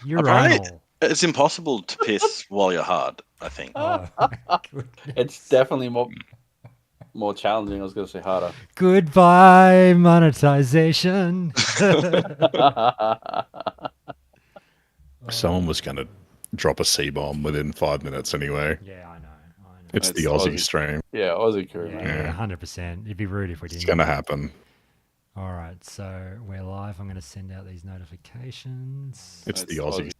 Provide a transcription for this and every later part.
Urinal. It's impossible to piss while you're hard, I think. Oh, goodness. It's definitely more challenging. I was going to say harder. Goodbye, monetization. Someone was going to drop a C-bomb within 5 minutes anyway. Yeah, I know. It's the Aussie stream. Yeah, Aussie crew, Yeah, man. 100%. It'd be rude if we didn't. It's going to happen. All right, so we're live. I'm going to send out these notifications. It's the Aussie.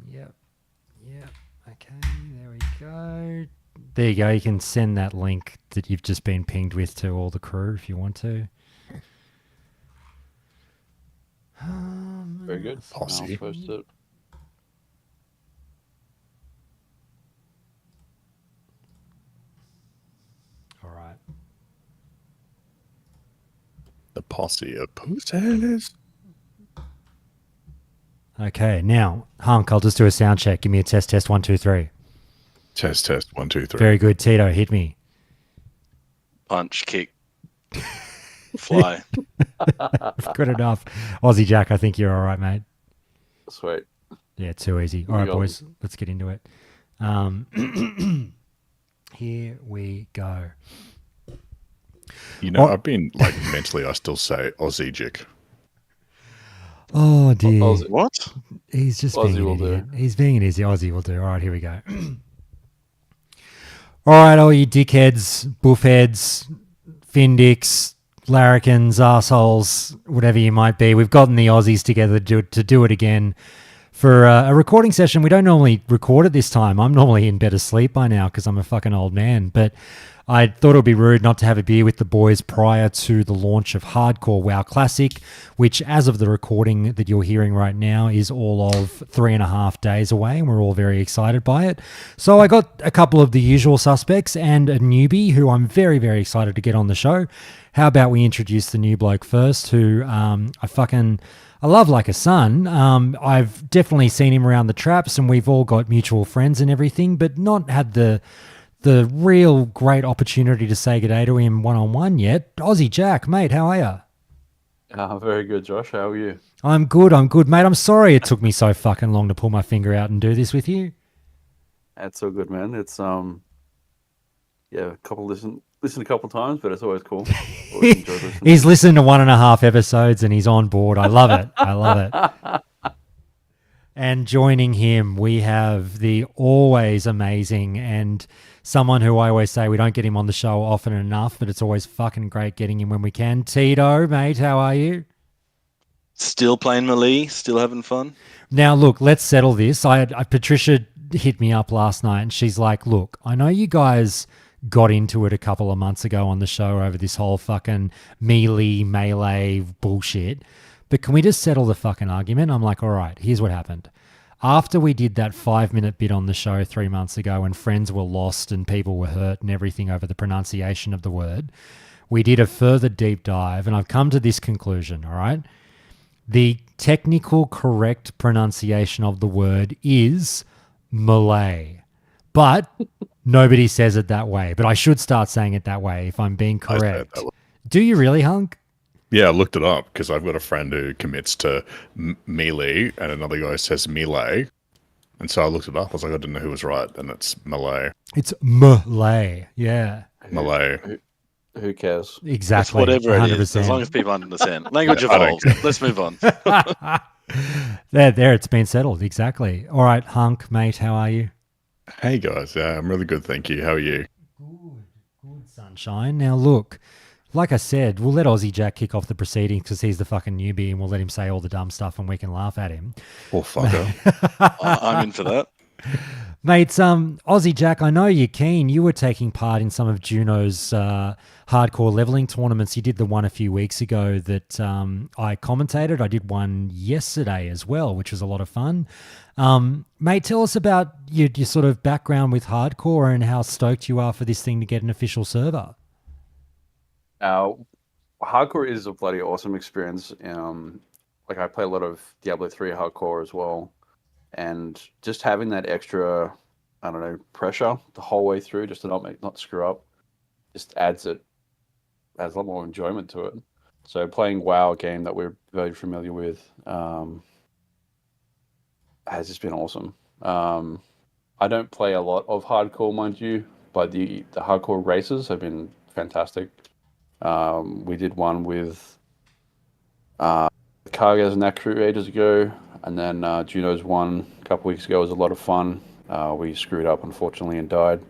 Yep. Okay, there we go. There you go. You can send that link that you've just been pinged with to all the crew if you want to. Very good. Aussie. I'll post it. All right. The posse of pussies. Okay, now, Hunk, I'll just do a sound check. Give me a test, 1, 2, 3. Test, 1, 2, 3. Very good. Tito, hit me. Punch, kick, fly. Good enough. Aussie Jack, I think you're all right, mate. Sweet. Yeah, too easy. All right, boys, let's get into it. Here we go. You know, I've been, like, mentally, I still say Aussie Jick. Oh, dear. Aussie. What? He's just Aussie being will an idiot. do. He's being an easy Aussie will do. All right, here we go. All right, all you dickheads, buffheads, findicks, larrikins, arseholes, whatever you might be. We've gotten the Aussies together to do it again for a recording session. We don't normally record at this time. I'm normally in bed asleep by now because I'm a fucking old man. But I thought it would be rude not to have a beer with the boys prior to the launch of Hardcore WoW Classic, which, as of the recording that you're hearing right now, is all of 3.5 days away, and we're all very excited by it. So I got a couple of the usual suspects and a newbie who I'm very, very excited to get on the show. How about we introduce the new bloke first, who I love like a son. I've definitely seen him around the traps, and we've all got mutual friends and everything, but not had the real great opportunity to say good day to him one-on-one yet. Aussie Jack, mate, how are you? Very good, Josh. How are you? I'm good, mate. I'm sorry it took me so fucking long to pull my finger out and do this with you. That's so good, man. It's a couple listen a couple times, but it's always cool. Always enjoyed listening. He's listened to 1.5 episodes and he's on board. I love it. I love it. And joining him, we have the always amazing and someone who I always say we don't get him on the show often enough, but it's always fucking great getting him when we can. Tito, mate, how are you? Still playing Melee, still having fun. Now, look, let's settle this. Patricia hit me up last night and she's like, look, I know you guys got into it a couple of months ago on the show over this whole fucking melee bullshit, but can we just settle the fucking argument? I'm like, all right, here's what happened. After we did that 5-minute bit on the show 3 months ago and friends were lost and people were hurt and everything over the pronunciation of the word, we did a further deep dive and I've come to this conclusion, all right? The technical correct pronunciation of the word is Malay, but nobody says it that way. But I should start saying it that way if I'm being correct. Do you really, Hunk? Yeah, I looked it up because I've got a friend who commits to melee and another guy says melee. And so I looked it up. I was like, I didn't know who was right. And it's Malay. It's Malay. Yeah. Malay. Who cares? Exactly. It's whatever 100%. it is, as long as people understand. Language evolves. Let's move on. There, it's been settled. Exactly. All right, Hunk, mate, how are you? Hey, guys. Yeah, I'm really good, thank you. How are you? Good, sunshine. Now, look, like I said, we'll let Aussie Jack kick off the proceedings because he's the fucking newbie and we'll let him say all the dumb stuff and we can laugh at him. Poor fucker. I'm in for that. Mate, Aussie Jack, I know you're keen. You were taking part in some of Juno's hardcore leveling tournaments. You did the one a few weeks ago that I commentated. I did one yesterday as well, which was a lot of fun. Mate, tell us about your sort of background with hardcore and how stoked you are for this thing to get an official server. Hardcore is a bloody awesome experience. Like I play a lot of Diablo 3 hardcore as well. And just having that extra, I don't know, pressure the whole way through, just to not screw up, just adds a lot more enjoyment to it. So playing WoW, a game that we're very familiar with, has just been awesome. I don't play a lot of hardcore, mind you, but the hardcore races have been fantastic. We did one with Kargas and that crew ages ago, and then Juno's one a couple weeks ago was a lot of fun. We screwed up, unfortunately, and died.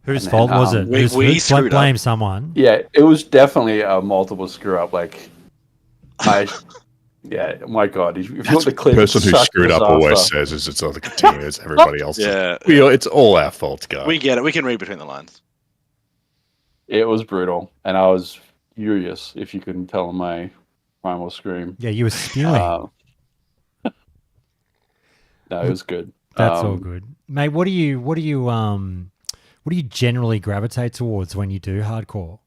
Whose And fault then, was it? we screwed up. Blame someone. Yeah, it was definitely a multiple screw up. Like, yeah, my God. If you want the The clip, person who such screwed up disaster. always says is it's other team, it's everybody else. Yeah. It's all our fault, guys. We get it. We can read between the lines. It was brutal, and I was furious, if you couldn't tell my primal scream. Yeah, you were spewing. No, it was good. That's all good, mate. What do you generally gravitate towards when you do hardcore?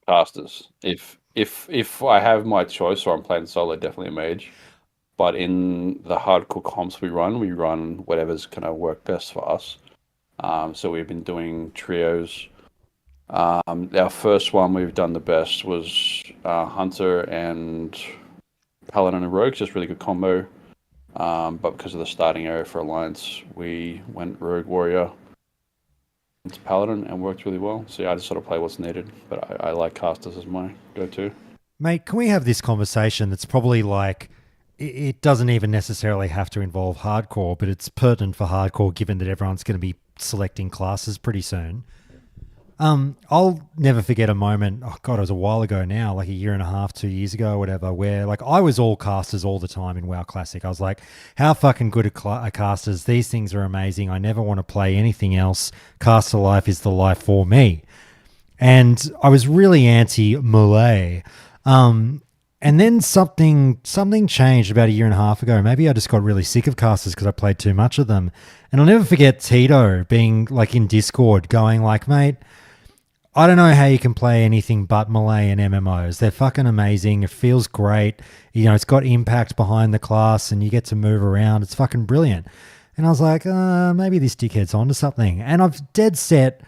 Casters. If I have my choice or I'm playing solo, definitely a mage. But in the hardcore comps we run whatever's gonna work best for us. So we've been doing trios. Our first one we've done the best was Hunter and Paladin and Rogue, just really good combo. But because of the starting area for Alliance, we went Rogue Warrior into Paladin and worked really well. So yeah, I just sort of play what's needed, but I like casters as my go-to. Mate, can we have this conversation that's probably like, it doesn't even necessarily have to involve hardcore, but it's pertinent for hardcore given that everyone's going to be selecting classes pretty soon. I'll never forget a moment, oh God, it was a while ago now, like a year and a half, 2 years ago or whatever, where like I was all casters all the time in WoW Classic. I was like, how fucking good are casters? These things are amazing. I never want to play anything else. Caster life is the life for me. And I was really anti-melee. And then something changed about a year and a half ago. Maybe I just got really sick of casters because I played too much of them. And I'll never forget Tito being like in Discord going like, mate, I don't know how you can play anything but melee and MMOs. They're fucking amazing. It feels great. You know, it's got impact behind the class and you get to move around. It's fucking brilliant. And I was like, maybe this dickhead's onto something. And I've dead set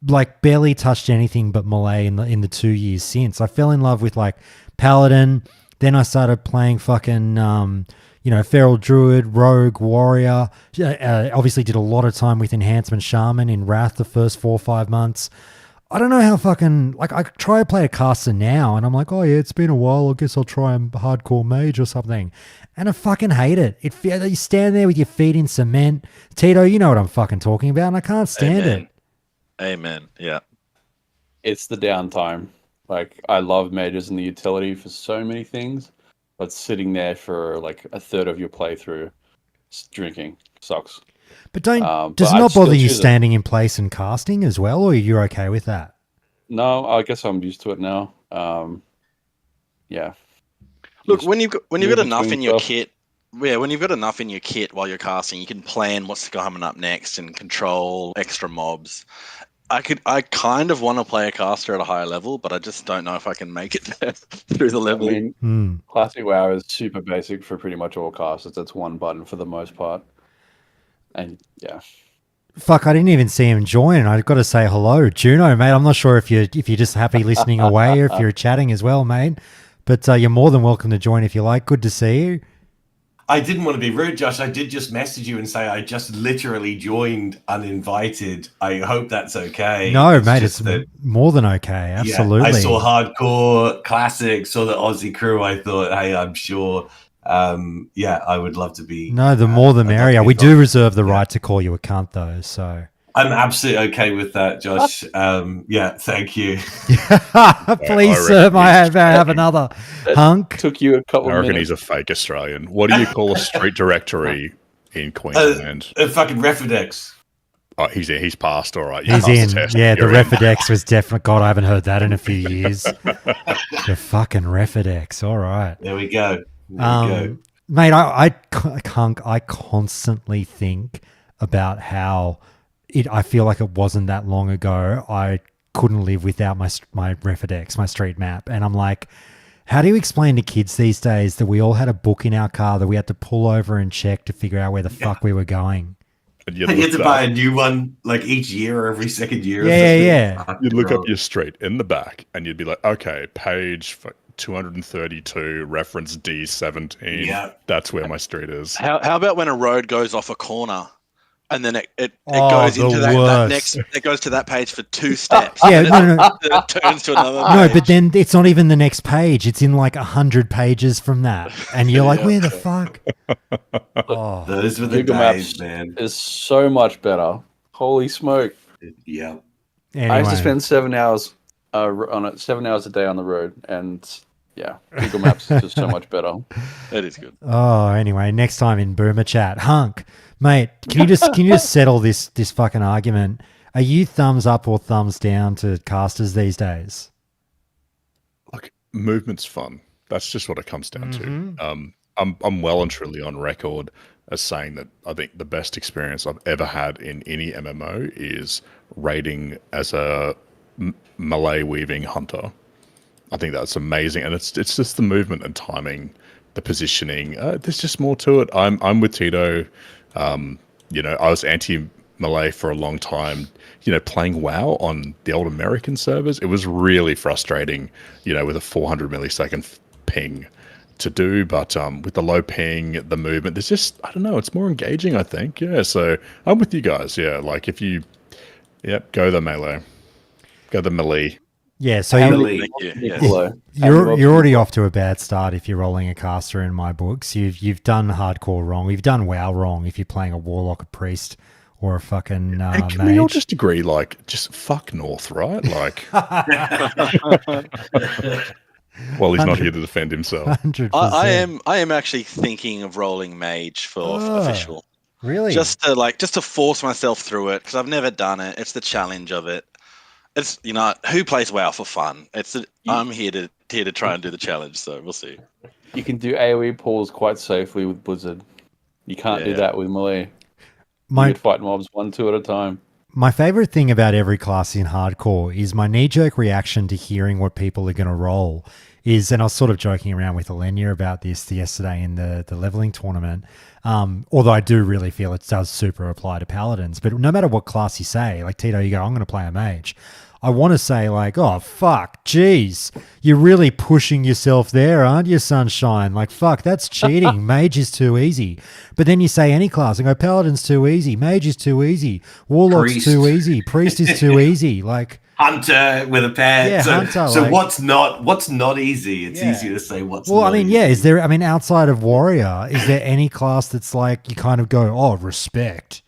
like barely touched anything but melee in the 2 years since. I fell in love with like Paladin. Then I started playing fucking, Feral Druid, Rogue, Warrior. Obviously did a lot of time with Enhancement Shaman in Wrath the first 4 or 5 months. I don't know how fucking, like I try to play a caster now and I'm like, oh yeah, it's been a while. I guess I'll try a hardcore mage or something. And I fucking hate it. You stand there with your feet in cement. Tito, you know what I'm fucking talking about and I can't stand it. Amen. Yeah. It's the downtime. Like, I love mages and the utility for so many things, but sitting there for like a third of your playthrough drinking sucks. But does it not bother you standing in place and casting as well, or you're okay with that? No, I guess I'm used to it now. Yeah. Look, when you've got enough in your kit, when you've got enough in your kit while you're casting, you can plan what's coming up next and control extra mobs. I kind of want to play a caster at a higher level, but I just don't know if I can make it there through the level. I mean, Classic WoW is super basic for pretty much all casters. It's one button for the most part. And yeah. Fuck, I didn't even see him join. I've got to say hello. Juno, mate, I'm not sure if you're just happy listening away or if you're chatting as well, mate. But you're more than welcome to join if you like. Good to see you. I didn't want to be rude, Josh. I did just message you and say I just literally joined uninvited. I hope that's okay. No, mate, it's more than okay. Absolutely. Yeah, I saw hardcore classic, saw the Aussie crew. I thought, hey, I'm sure. I would love to be. No, the more the merrier. We do reserve the right to call you a cunt, though. So I'm absolutely okay with that, Josh. Thank you. Please, sir, may I have another hunk? Took you a couple I reckon minutes. he's a fake Australian. What do you call a street directory in Queensland? A fucking Refidex. Oh, he's passed, all right. He's in. Yeah, the You're in. Refidex was definitely... God, I haven't heard that in a few years. The fucking Refidex. All right. There we go. Mate, I constantly think about how I feel like it wasn't that long ago I couldn't live without my Refidex, my street map. And I'm like, how do you explain to kids these days that we all had a book in our car that we had to pull over and check to figure out where the fuck we were going? And You had to buy a new one like each year or every second year. Yeah. You'd look up your street in the back and you'd be like, okay, page 232, reference D17. Yeah. That's where my street is. How about when a road goes off a corner, and then it Oh, goes the into that worst. next, it goes to that page for 2 steps. Yeah, and no. it turns to another No, page. but then it's not even the next page. It's in like 100 pages from that. And you're like, where the fuck? Oh, Those were the Google days, Maps man. is so much better. Holy smoke! Yeah. I used to anyway. spend 7 hours on it, 7 hours a day on the road, and yeah, Google Maps is just so much better. That is good. Oh, anyway, next time in Boomer Chat. Hunk, mate, can you just settle this fucking argument? Are you thumbs up or thumbs down to casters these days? Like, movement's fun. That's just what it comes down to. I'm well and truly on record as saying that I think the best experience I've ever had in any MMO is raiding as a melee weaving hunter. I think that's amazing, and it's just the movement and timing, the positioning. There's just more to it. I'm with Tito. You know, I was anti melee for a long time. You know, playing WoW on the old American servers, it was really frustrating. You know, with a 400 millisecond ping to do, but with the low ping, the movement, there's just, I don't know, it's more engaging, I think. Yeah, so I'm with you guys. Yeah, like if you, go the melee, go the melee. Yeah, so Emily. Thank you. Yes. Nicola. you're already off to a bad start if you're rolling a caster in my books. You've done hardcore wrong. You've done WoW wrong if you're playing a warlock, a priest, or a fucking And can we all mage. just agree, like, just fuck North, right? Like, well, he's not here to defend himself. 100%. I am actually thinking of rolling mage for Oh. official, Really? just to force myself through it, because I've never done it. It's the challenge of it. It's, you know, who plays WoW for fun? I'm here to try and do the challenge, so we'll see. You can do AoE pulls quite safely with Blizzard. You can't do Yeah. that with melee. You my could fight mobs 1-2 at a time. my favorite thing about every class in hardcore is my knee-jerk reaction to hearing what people are going to roll is, and I was sort of joking around with Alenia about this yesterday in the leveling tournament, although I do really feel it does super apply to paladins. But no matter what class you say, like Tito, you go, I'm going to play a mage. I want to say like, oh, fuck, geez, you're really pushing yourself there, aren't you, Sunshine? Like, fuck, that's cheating. Mage is too easy. But then you say any class and go, Paladin's too easy, Mage is too easy, Warlock's Priest. too easy, Priest is too easy. Like, Hunter with a pair. Yeah, so Hunter, so like- what's not easy? It's Yeah. easier to say what's well, not I mean, easy. yeah, is there, I mean, outside of Warrior, is there any class that's like, you kind of go, oh, respect?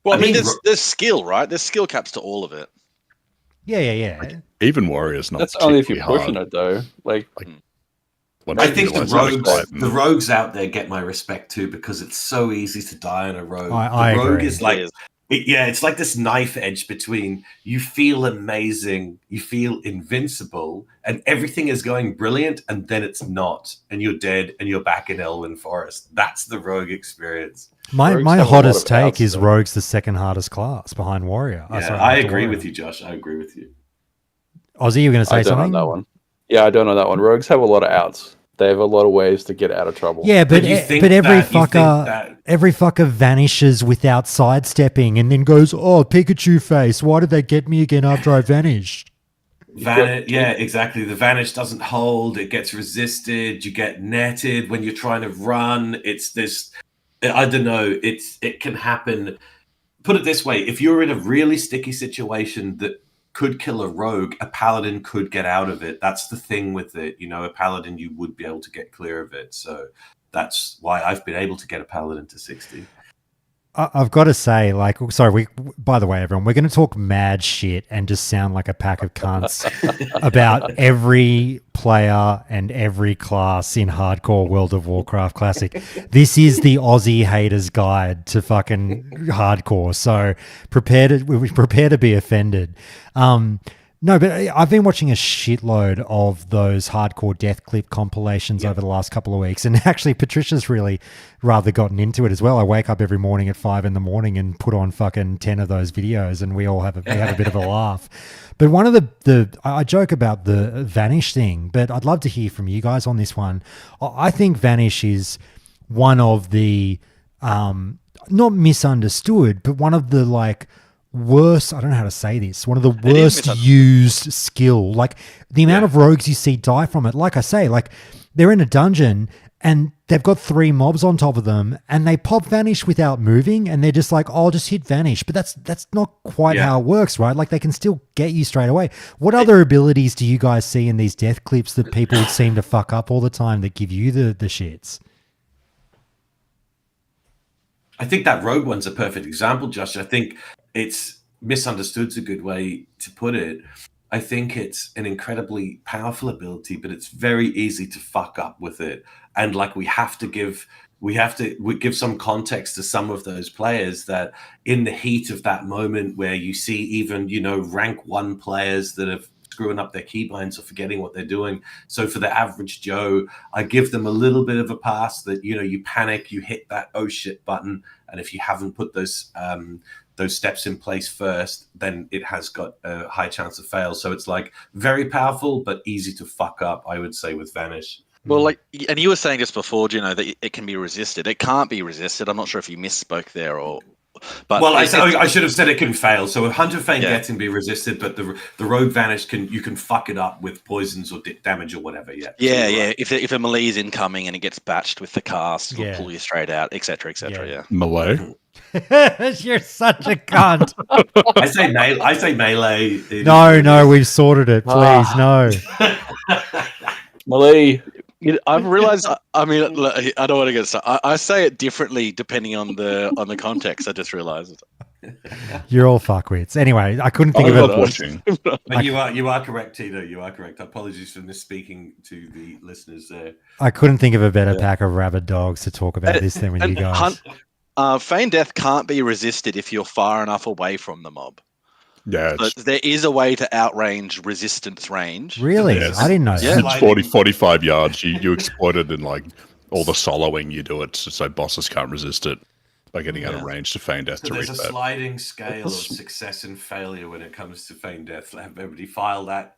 Well, I I mean, mean, there's skill, right? There's skill caps to all of it. Yeah. Even Warrior's not. That's only if you're particularly pushing hard. it, though. Like, Once I you think realise how to fight them. the rogues out there get my respect too, because it's so easy to die on a rogue. I the rogue agree. is like It is. it's like this knife edge between you feel amazing, you feel invincible, and everything is going brilliant, and then it's not, and you're dead, and you're back in Elwyn Forest. That's the rogue experience. My Rogues my have a lot hottest of take outs, is though. Rogue's the second hardest class behind Warrior. Yeah, Sorry, I after agree Warrior. with you, Josh. I agree with you. Ozzy, you were going to say I don't something? know that one. Yeah, I don't know that one. Rogues have a lot of outs. They have a lot of ways to get out of trouble. Yeah, but you think but every that- you think fucker that- every fucker vanishes without sidestepping and then goes, "Oh, Pikachu face! Why did they get me again after I vanished?" Yeah, exactly. The vanish doesn't hold. It gets resisted. You get netted when you're trying to run. It's this. I don't know. It can happen. Put it this way: if you're in a really sticky situation that could kill a rogue, a paladin could get out of it. That's the thing with it. You know, a paladin, you would be able to get clear of it. So that's why I've been able to get a paladin to 60. I've got to say, like, sorry, by the way, everyone, we're going to talk mad shit and just sound like a pack of cunts about every player and every class in hardcore World of Warcraft Classic. This is the Aussie haters guide to fucking hardcore. So prepare to be offended. No, but I've been watching a shitload of those hardcore death clip compilations over the last couple of weeks. And actually, Patricia's really rather gotten into it as well. I wake up every morning at 5 a.m. and put on fucking 10 of those videos, and we all have a bit of a laugh. But one of I joke about the Vanish thing, but I'd love to hear from you guys on this one. I think Vanish is one of the, not misunderstood, but one of the like worst, I don't know how to say this, one of the It is worst misunderstood. used skill. Like the amount of rogues you see die from it, like I say, like they're in a dungeon and they've got 3 mobs on top of them and they pop vanish without moving and they're just like, oh, I'll just hit vanish. But that's not quite how it works, right? Like they can still get you straight away. What other abilities do you guys see in these death clips that people seem to fuck up all the time that give you the shits? I think that rogue one's a perfect example, Josh. I think it's misunderstood's a good way to put it. I think it's an incredibly powerful ability, but it's very easy to fuck up with it. And like we have to give some context to some of those players that in the heat of that moment where you see even, rank 1 players that have screwing up their keybinds or forgetting what they're doing. So for the average Joe, I give them a little bit of a pass that, you panic, you hit that oh shit button. And if you haven't put those steps in place first, then it has got a high chance of fail. So it's like very powerful, but easy to fuck up, I would say, with Vanish. Well, and you were saying just before, that it can be resisted. It can't be resisted. I'm not sure if you misspoke there but I should have said it can fail. So a Hunter Feign Death can be resisted, but the Rogue Vanish you can fuck it up with poisons or damage or whatever. Yeah. If a melee is incoming and it gets batched with the cast, it'll pull you straight out, etc., etc. Yeah. Melee. You're such a cunt. I say melee. No, we've sorted it. Please, no. Melee. I've realized. I mean, look, I don't want to get started. I say it differently depending on the context. I just realized. You're all fuckwits. Anyway, I couldn't think of it. Watching. But you are correct, Tito. You are correct. Apologies for misspeaking to the listeners there. I couldn't think of a better pack of rabid dogs to talk about this than with you guys. Feign Death can't be resisted if you're far enough away from the mob. Yeah, so there is a way to outrange resistance range. Really? Yes. I didn't know that. It's 45 yards. You exploit it in like all the soloing you do it so bosses can't resist it by getting out of range to Feign Death to reach that. There's a sliding scale of success and failure when it comes to Feign Death. Everybody file that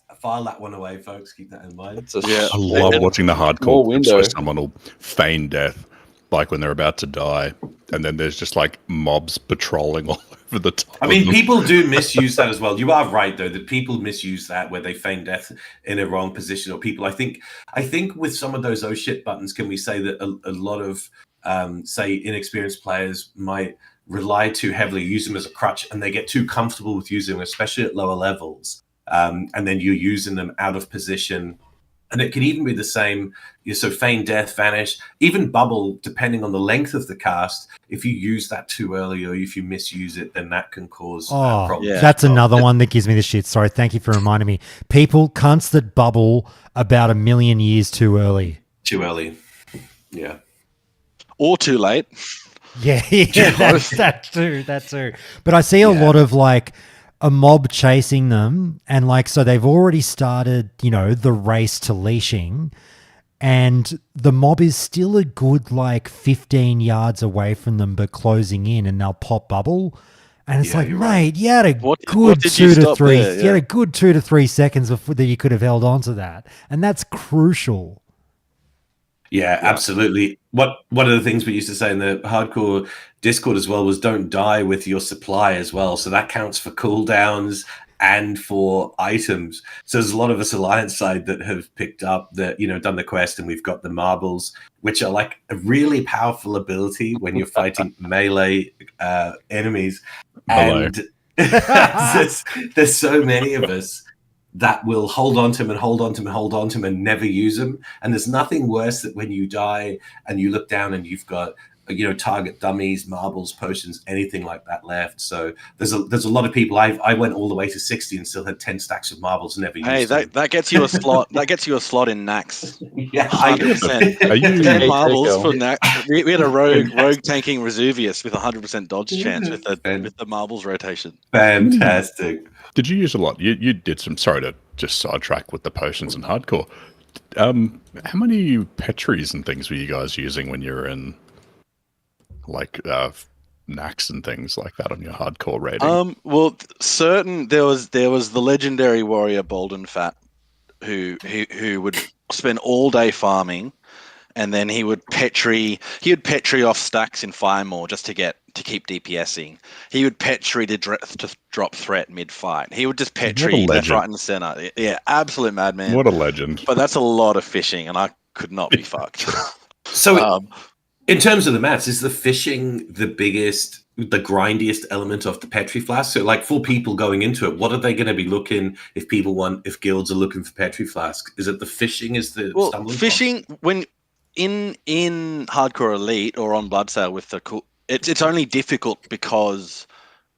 one away, folks. Keep that in mind. I love watching the hardcore clips where someone will Feign Death like when they're about to die, and then there's just like mobs patrolling all over the top. I mean, people do misuse that as well. You are right, though, that people misuse that where they Feign Death in a wrong position, or people. I think with some of those oh shit buttons, can we say that a lot of say inexperienced players might rely too heavily, use them as a crutch, and they get too comfortable with using them, especially at lower levels, and then you're using them out of position. And it can even be the same. So Feign Death, Vanish, even Bubble, depending on the length of the cast. If you use that too early or if you misuse it, then that can cause problems. Yeah. That's another one that gives me the shit. Sorry, thank you for reminding me. People, cunts that bubble about 1 million years too early. Too early. Yeah. Or too late. Yeah, that too. But I see a lot of like a mob chasing them, and like so they've already started, the race to leashing, and the mob is still a good like 15 yards away from them but closing in, and they'll pop bubble, and it's like, mate, right. You had a good 2 to 3 you had a good 2 to 3 seconds before that you could have held on to that, and that's crucial. Yeah, absolutely. One of the things we used to say in the hardcore Discord as well was don't die with your supply as well. So that counts for cooldowns and for items. So there's a lot of us Alliance side that have picked up the, done the quest, and we've got the marbles, which are like a really powerful ability when you're fighting melee enemies. And there's so many of us that will hold on to him and hold on to him and hold on to him and never use them. And there's nothing worse than when you die and you look down and you've got, target dummies, marbles, potions, anything like that left. So there's a lot of people. I went all the way to 60 and still had 10 stacks of marbles and never used them. That gets you a slot. That gets you a slot in Nax. Yeah, 100%. 10 marbles for Nax. We had a rogue tanking Resuvius with 100% dodge chance with the marbles rotation. Fantastic. Did you use a lot? You did some. Sorry to just sidetrack with the potions and hardcore. How many Petries and things were you guys using when you were in like Nax and things like that on your hardcore rating? Well, there was the legendary warrior Bolden Fat who would spend all day farming and then he would petri off stacks in Firemore just to keep DPSing. He would petri to drop threat mid-fight. He would just petri left, right, and center. Yeah, absolute madman. What a legend. But that's a lot of fishing, and I could not be fucked. So, in terms of the mats, is the fishing the grindiest element of the Petri Flask? So, like, for people going into it, what are they going to be looking if guilds are looking for Petri Flask? Is it the fishing? Is the stumbling fishing block? When in Hardcore Elite or on Bloodsail with it's only difficult because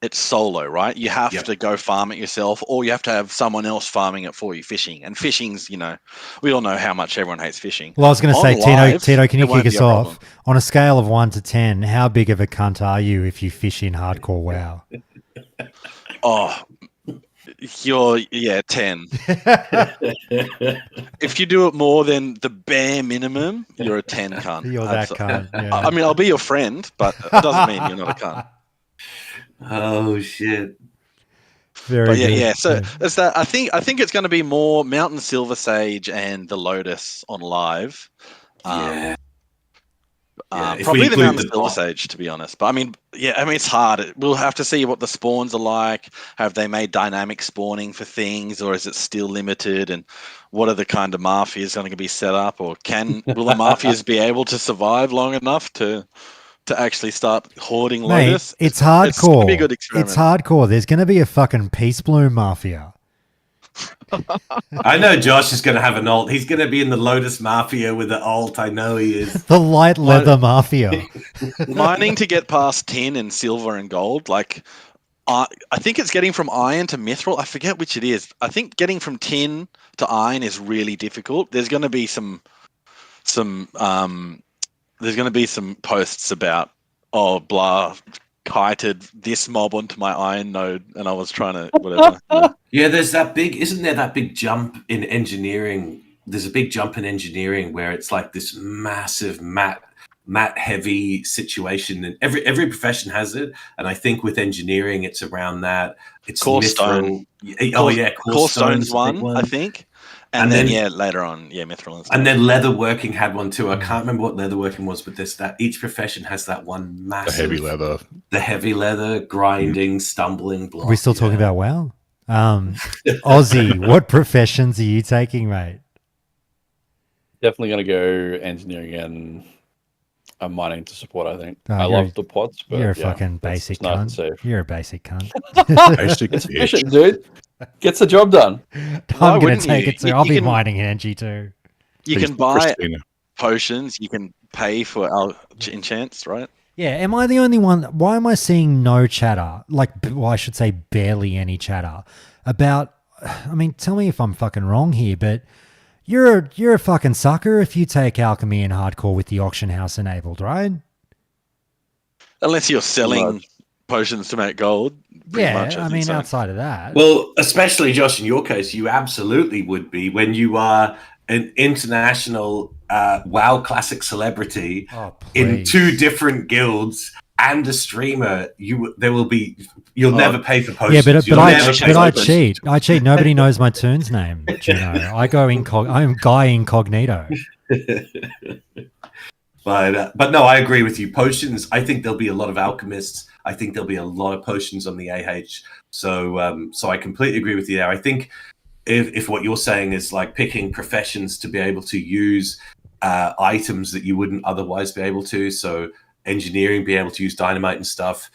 it's solo, right? You have to go farm it yourself, or you have to have someone else farming it for you, fishing. And fishing's, we all know how much everyone hates fishing. Well, I was going to say, Tito, can you kick us off? On a scale of 1 to 10, how big of a cunt are you if you fish in Hardcore WoW? You're 10. If you do it more than the bare minimum, you're a 10 cunt. You're that cunt. Yeah. I mean, I'll be your friend, but it doesn't mean you're not a cunt. Oh shit! Very good. Yeah. So it's that. I think it's going to be more Mountain Silver Sage and the Lotus on live. Probably the Mountain Silver Sage, to be honest. But I mean, it's hard. We'll have to see what the spawns are like. Have they made dynamic spawning for things, or is it still limited? And what are the kind of mafias going to be set up? Or will the mafias be able to survive long enough to actually start hoarding Lotus? It's hardcore. It's going to be a good experiment. It's hardcore. There's going to be a fucking Peace Bloom Mafia. I know Josh is going to have an alt. He's going to be in the Lotus Mafia with the alt. I know he is. The light leather mafia. Mining to get past tin and silver and gold. Like, I think it's getting from iron to mithril. I forget which it is. I think getting from tin to iron is really difficult. There's going to be some posts about, blah, kited this mob onto my iron node, and I was trying to whatever. Yeah, isn't there that big jump in engineering? There's a big jump in engineering where it's like this massive mat heavy situation, and every profession has it. And I think with engineering, it's around that. It's Core Stone. Core Stone's one, I think. And then later on, mithril and stuff. And then leatherworking had one too. I can't remember what leatherworking was, but each profession has that one massive... The heavy leather, grinding, stumbling block. Are we still talking about WoW? Aussie, what professions are you taking, mate? Definitely going to go engineering and mining to support, I think. I love the pots, but you're a fucking basic cunt. You're a basic cunt. It's efficient, dude. Gets the job done. I'm going to take it too. I'll be mining energy too. You can buy potions. You can pay for enchants, right? Yeah. Am I the only one? Why am I seeing no chatter? I should say barely any chatter about. I mean, tell me if I'm fucking wrong here, but you're a fucking sucker if you take alchemy and hardcore with the auction house enabled, right? Unless you're selling potions to make gold. I mean, outside of that. Well, especially Josh, in your case, you absolutely would be when you are an international WoW Classic celebrity in 2 different guilds and a streamer. You'll never pay for potions. Yeah, but I cheat. I cheat. Nobody knows my toon's name. I go I'm Guy Incognito. But no, I agree with you. Potions. I think there'll be a lot of alchemists. I think there'll be a lot of potions on the AH. So I completely agree with you there. I think if what you're saying is like picking professions to be able to use items that you wouldn't otherwise be able to, so engineering be able to use dynamite and stuff,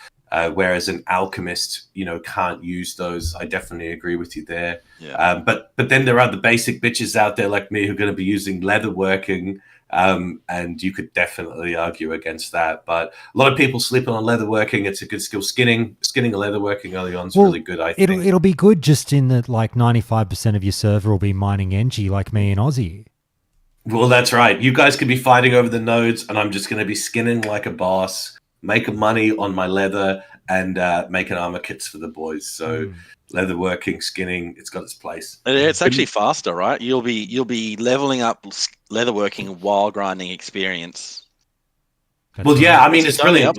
whereas an alchemist, can't use those. I definitely agree with you there. Yeah. But then there are the basic bitches out there like me who are going to be using leatherworking. And you could definitely argue against that, but a lot of people sleeping on leatherworking. It's a good skill. Skinning a leatherworking early on is really good. I think it'll be good just in that 95% of your server will be mining Engie like me and Aussie. Well, that's right. You guys could be fighting over the nodes, and I'm just going to be skinning like a boss, making money on my leather, and making armor kits for the boys. So. Leatherworking, skinning, it's got its place. It's actually faster, right? You'll be leveling up leatherworking while grinding experience. I mean, it's brilliant.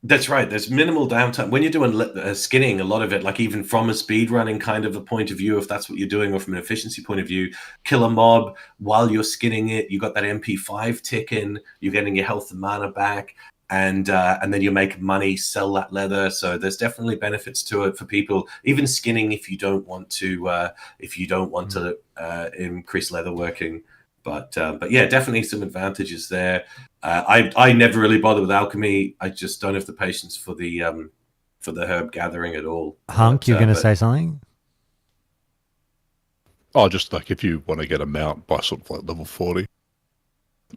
That's right. There's minimal downtime when you're doing skinning. A lot of it, like even from a speedrunning kind of a point of view, if that's what you're doing, or from an efficiency point of view, kill a mob while you're skinning it. You got that MP5 ticking. You're getting your health and mana back, and then you make money, sell that leather. So there's definitely benefits to it for people. Even skinning if you don't want to increase leather working. But yeah, definitely some advantages there. I never really bother with alchemy. I just don't have the patience for the herb gathering at all. Hunk, you're going to say something? Oh, just like if you want to get a mount by sort of like level 40,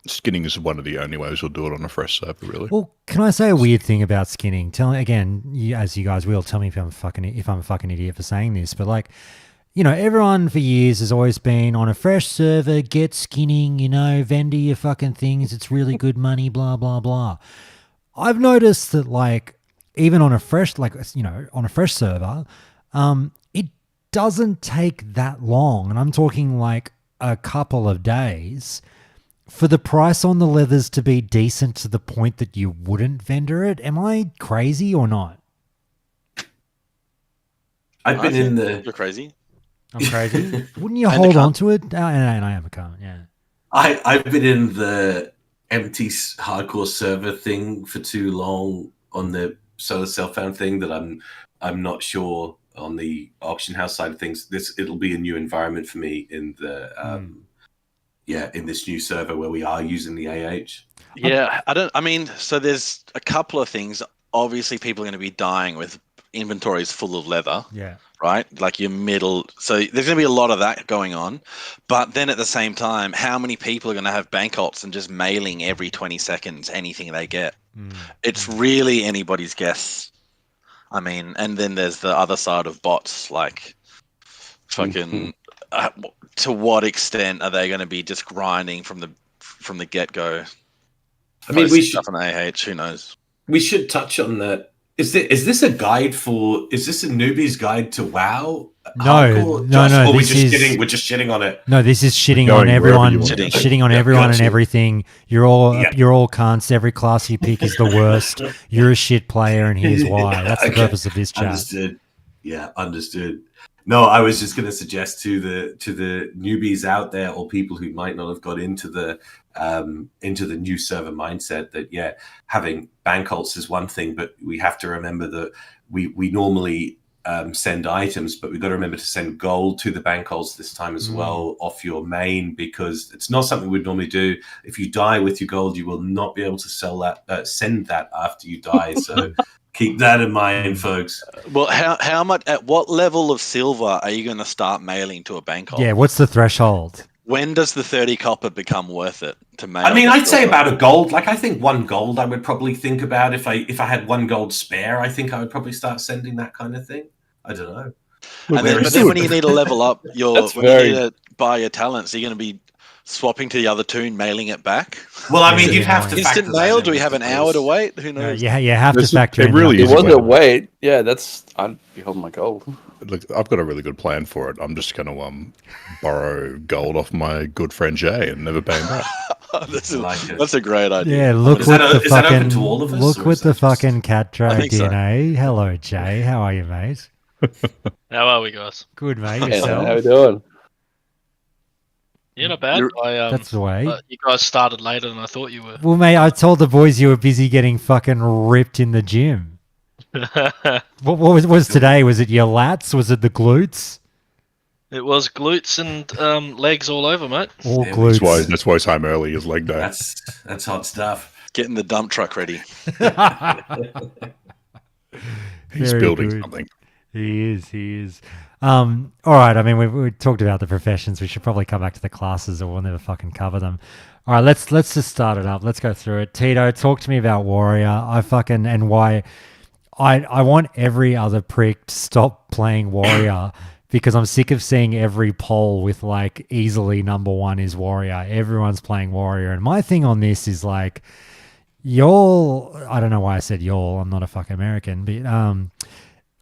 skinning is one of the only ways you'll do it on a fresh server, really. Well, can I say a weird thing about skinning? Tell me again, as you guys will tell me if I'm a fucking idiot for saying this, but like, you know, everyone for years has always been on a fresh server, get skinning, you know, vendor your fucking things. It's really good money, blah, blah, blah. I've noticed that, like, even on a fresh, like, you know, on a fresh server, it doesn't take that long. And I'm talking like a couple of days for the price on the leathers to be decent to the point that you wouldn't vendor it. Am I crazy or not? I've been in the... You're crazy. I'm crazy. Wouldn't you hold on to it? And I am a cunt, yeah. I've been in the empty hardcore server thing for too long on the solar self-found thing that I'm not sure on the auction house side of things. It'll be a new environment for me in the in this new server where we are using the AH. Yeah, so there's a couple of things. Obviously, people are going to be dying with inventories full of leather. Yeah. Right? Like your middle. So there's going to be a lot of that going on. But then at the same time, how many people are going to have bank alts and just mailing every 20 seconds anything they get? It's really anybody's guess. I mean, and then there's the other side of bots, like fucking to what extent are they going to be just grinding from the get-go? I mean, we should... Stuff on AH, who knows? We should touch on that. Is this a newbie's guide to WoW? No. We're just shitting on it. No, this is shitting on everyone, shitting on everyone and everything. You're all cunts. Every class you pick is the worst. You're a shit player, and here's why. That's the purpose of this chat. Understood. Yeah, understood. No, I was just going to suggest to the newbies out there, or people who might not have got into the new server mindset, that having bank alts is one thing, but we have to remember that we normally send items, but we've got to remember to send gold to the bank alts this time as well off your main, because it's not something we'd normally do. If you die with your gold, you will not be able to send that after you die. So keep that in mind, folks. Well, how much? At what level of silver are you going to start mailing to a bank alt? Yeah, what's the threshold? When does the 30 copper become worth it to mail? I mean, I'd say about a gold. Like, I think 1 gold I would probably think about. If I had 1 gold spare, I think I would probably start sending that kind of thing. I don't know. But then when you need to level up you need to buy your talents, you're going to be swapping to the other toon, mailing it back. Well, I mean, you'd have to instant mail. Do we have an hour to wait? Who knows? You have to factor in. It wasn't a wait. Yeah, I'd be holding my gold. Look, I've got a really good plan for it. I'm just going to borrow gold off my good friend Jay and never pay him back. That's a great idea. Yeah, look what the fucking open to all of us, look what the fucking cat dragged in, eh? So. Hello, Jay. How are you, mate? How are we, guys? Good, mate. Hey, Yourself? how we doing? Yeah, not bad. That's the way. You guys started later than I thought you were. Well, mate, I told the boys you were busy getting fucking ripped in the gym. What was today? Was it your lats? Was it the glutes? It was glutes and legs all over, mate. All glutes. That's why he's home early. His leg day. That's hot stuff. Getting the dump truck ready. He's building something. He is. All right. I mean, we talked about the professions. We should probably come back to the classes, or we'll never fucking cover them. All right, let's just start it up. Let's go through it. Tito, talk to me about Warrior. And why I want every other prick to stop playing Warrior because I'm sick of seeing every poll with like easily number 1 is Warrior. Everyone's playing Warrior, and my thing on this is like, y'all. I don't know why I said y'all. I'm not a fucking American, but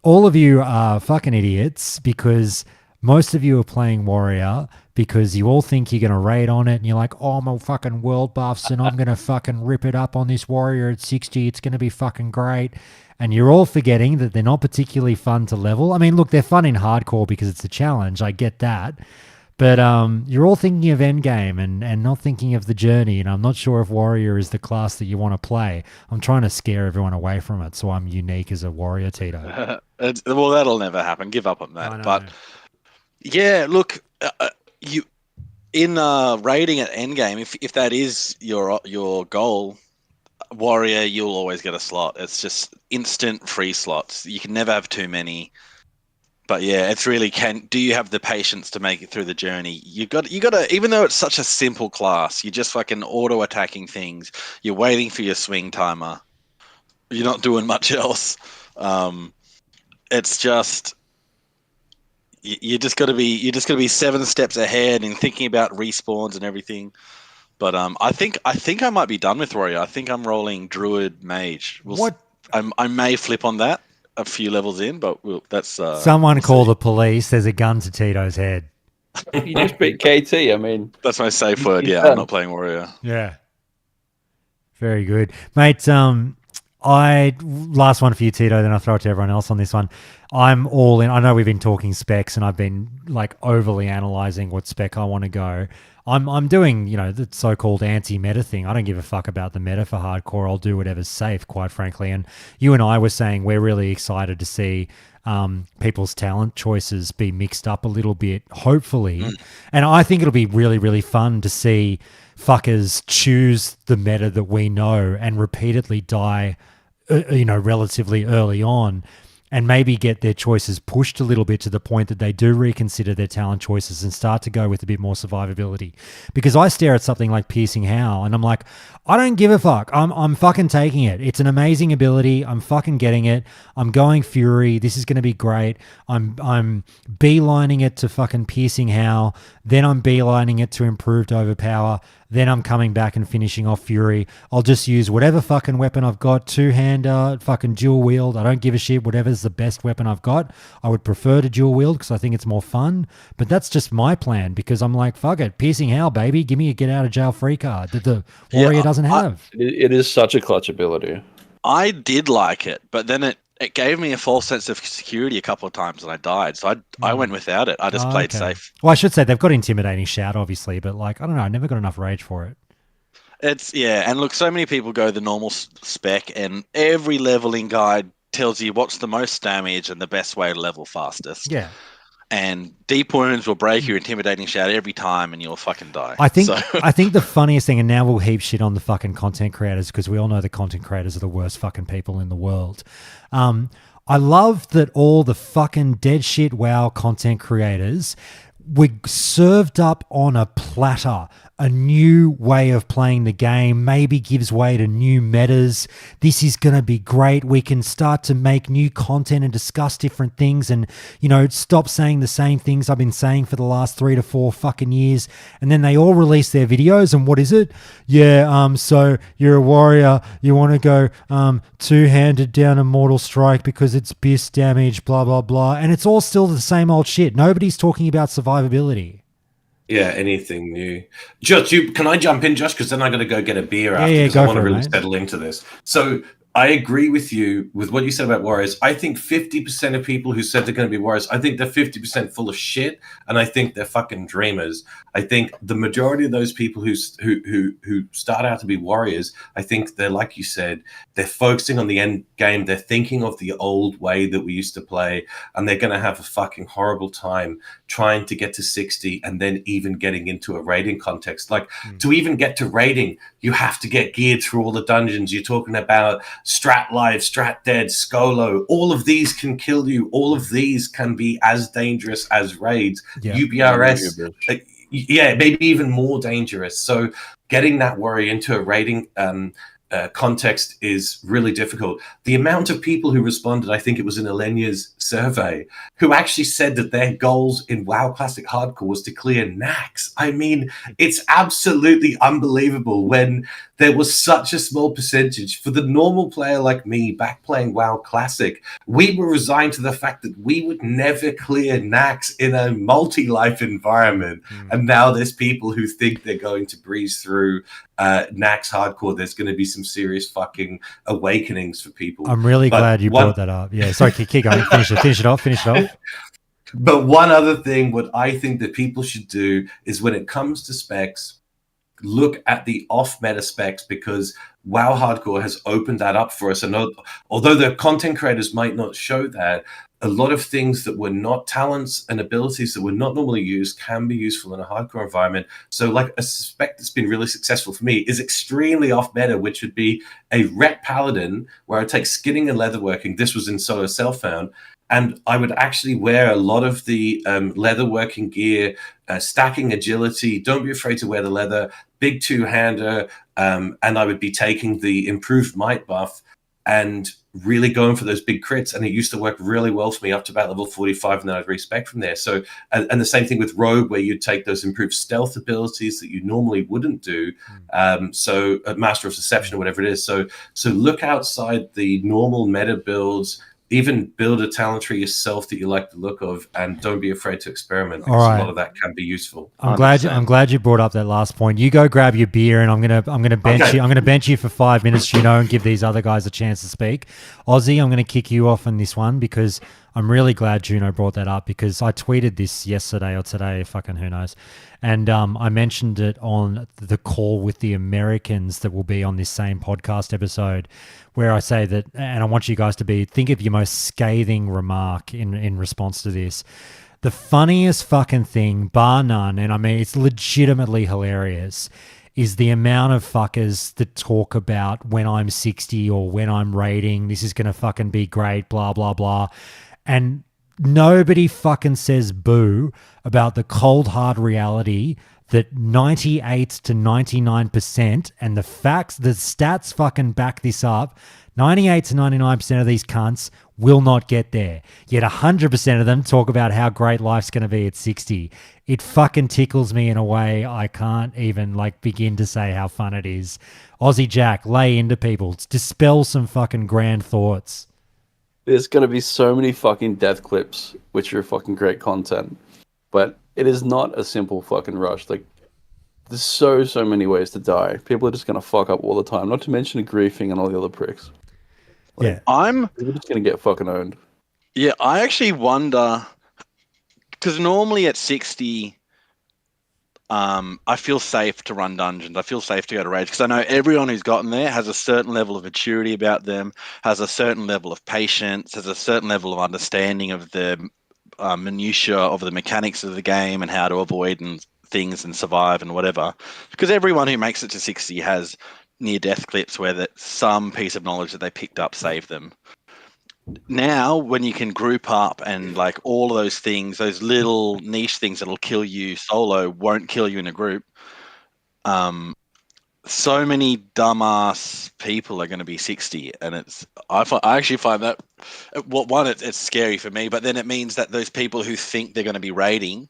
all of you are fucking idiots because most of you are playing warrior because you all think you're going to raid on it and you're like, oh, I'm a fucking world buffs and I'm going to fucking rip it up on this warrior at 60. It's going to be fucking great. And you're all forgetting that they're not particularly fun to level. I mean, look, they're fun in hardcore because it's a challenge. I get that. But you're all thinking of endgame and not thinking of the journey. And I'm not sure if warrior is the class that you want to play. I'm trying to scare everyone away from it, so I'm unique as a warrior, Tito. Well, that'll never happen. Give up on that. I know. But yeah, look, you in raiding at endgame, if that is your goal, warrior, you'll always get a slot. It's just instant free slots. You can never have too many. But yeah, it's really do you have the patience to make it through the journey? You got to, even though it's such a simple class, you're just fucking auto attacking things. You're waiting for your swing timer. You're not doing much else. It's just you just got to be 7 steps ahead and thinking about respawns and everything. But I think I might be done with warrior. I think I'm rolling druid mage. I may flip on that a few levels in, but that's someone call the police. There's a gun to Tito's head. You just beat KT. I mean, that's my safe word. Yeah, I'm not playing warrior. Yeah, very good, mate. Last one for you, Tito. Then I'll throw it to everyone else on this one. I'm all in. I know we've been talking specs, and I've been like overly analyzing what spec I want to go. I'm doing, the so-called anti-meta thing. I don't give a fuck about the meta for hardcore. I'll do whatever's safe, quite frankly. And you and I were saying we're really excited to see people's talent choices be mixed up a little bit, hopefully. And I think it'll be really, really fun to see fuckers choose the meta that we know and repeatedly die, relatively early on, and maybe get their choices pushed a little bit to the point that they do reconsider their talent choices and start to go with a bit more survivability. Because I stare at something like Piercing Howl and I'm like, I don't give a fuck. I'm fucking taking it. It's an amazing ability. I'm fucking getting it. I'm going Fury. This is going to be great. I'm beelining it to fucking Piercing Howl. Then I'm beelining it to Improved Overpower. Then I'm coming back and finishing off Fury. I'll just use whatever fucking weapon I've got, two-hander, fucking dual wield. I don't give a shit. Whatever's the best weapon I've got. I would prefer to dual wield because I think it's more fun. But that's just my plan because I'm like, fuck it. Piercing Howl, baby. Give me a get out of jail free card that the warrior doesn't have. It is such a clutch ability. I did like it, but then it gave me a false sense of security a couple of times and I died. So I went without it. I just played safe. Well, I should say they've got Intimidating Shout, obviously, but I don't know. I never got enough rage for it. And look, so many people go the normal spec and every leveling guide tells you what's the most damage and the best way to level fastest. Yeah. And deep wounds will break your Intimidating Shout every time and you'll fucking die. I think the funniest thing, and now we'll heap shit on the fucking content creators because we all know the content creators are the worst fucking people in the world. I love that all the fucking dead shit WoW content creators were served up on a platter a new way of playing the game, maybe gives way to new metas. This is going to be great. We can start to make new content and discuss different things and, stop saying the same things I've been saying for the last 3 to 4 fucking years. And then they all release their videos and what is it? Yeah, so you're a warrior. You want to go two-handed down a Mortal Strike because it's BIS damage, blah, blah, blah. And it's all still the same old shit. Nobody's talking about survivability. Yeah, anything new. Josh, can I jump in, Josh? Because then I got to go get a beer after because I want to really settle into this. So I agree with you with what you said about Warriors. I think 50% of people who said they're going to be Warriors, I think they're 50% full of shit, and I think they're fucking dreamers. I think the majority of those people who start out to be Warriors, I think they're, like you said, they're focusing on the end game. They're thinking of the old way that we used to play, and they're going to have a fucking horrible time trying to get to 60 and then even getting into a raiding context. To even get to raiding, you have to get geared through all the dungeons. You're talking about Strat Live, Strat Dead, Skolo. All of these can kill you. All of these can be as dangerous as raids. Yeah. UBRS, maybe even more dangerous. So getting that warrior into a raiding context is really difficult. The amount of people who responded, I think it was in Alenia's survey, who actually said that their goals in WoW Classic Hardcore was to clear Nax. I mean, it's absolutely unbelievable when there was such a small percentage. For the normal player like me, back playing WoW Classic, we were resigned to the fact that we would never clear Nax in a multi-life environment. And now there's people who think they're going to breeze through Nax hardcore. There's going to be some serious fucking awakenings for people. I'm really glad you brought that up. Yeah, sorry, keep going. Finish it off. But one other thing, what I think that people should do is when it comes to specs, look at the off-meta specs, because WoW Hardcore has opened that up for us. And although the content creators might not show that, a lot of things that were not talents and abilities that were not normally used can be useful in a hardcore environment. So like a spec that's been really successful for me is extremely off-meta, which would be a Ret Paladin, where I take skinning and leatherworking. This was in solo self-found. And I would actually wear a lot of the leatherworking gear, stacking agility. Don't be afraid to wear the leather, big two-hander, and I would be taking the improved might buff and really going for those big crits. And it used to work really well for me up to about level 45, and then I'd respec from there. So, and the same thing with Rogue, where you'd take those improved stealth abilities that you normally wouldn't do. So Master of Deception or whatever it is. So look outside the normal meta builds. Even build a talent tree yourself that you like the look of, and don't be afraid to experiment, because a lot of that can be useful. I'm glad you brought up that last point. You go grab your beer, and I'm gonna bench you. I'm gonna bench you for 5 minutes, and give these other guys a chance to speak. Aussie, I'm gonna kick you off on this one because I'm really glad Juno brought that up, because I tweeted this yesterday or today, fucking who knows. And I mentioned it on the call with the Americans that will be on this same podcast episode, where I say that, and I want you guys to think of your most scathing remark in response to this. The funniest fucking thing, bar none, and I mean, it's legitimately hilarious, is the amount of fuckers that talk about when I'm 60 or when I'm raiding, this is going to fucking be great, blah, blah, blah. And nobody fucking says boo about the cold hard reality that 98 to 99%, and the stats fucking back this up, 98 to 99% of these cunts will not get there. Yet 100% of them talk about how great life's going to be at 60. It fucking tickles me in a way I can't even begin to say how fun it is. Aussie Jack, lay into people. Dispel some fucking grand thoughts. There's going to be so many fucking death clips, which are fucking great content. But it is not a simple fucking rush. There's so many ways to die. People are just going to fuck up all the time. Not to mention griefing and all the other pricks. Yeah. We're just going to get fucking owned. Yeah, I actually wonder, because normally at 60, I feel safe to run dungeons. I feel safe to go to raids, because I know everyone who's gotten there has a certain level of maturity about them, has a certain level of patience, has a certain level of understanding of the minutiae of the mechanics of the game and how to avoid things and survive and whatever. Because everyone who makes it to 60 has near-death clips where that some piece of knowledge that they picked up saved them. Now, when you can group up and all of those things, those little niche things that'll kill you solo won't kill you in a group. So many dumbass people are going to be 60, and I actually find that it's scary for me, but then it means that those people who think they're going to be raiding,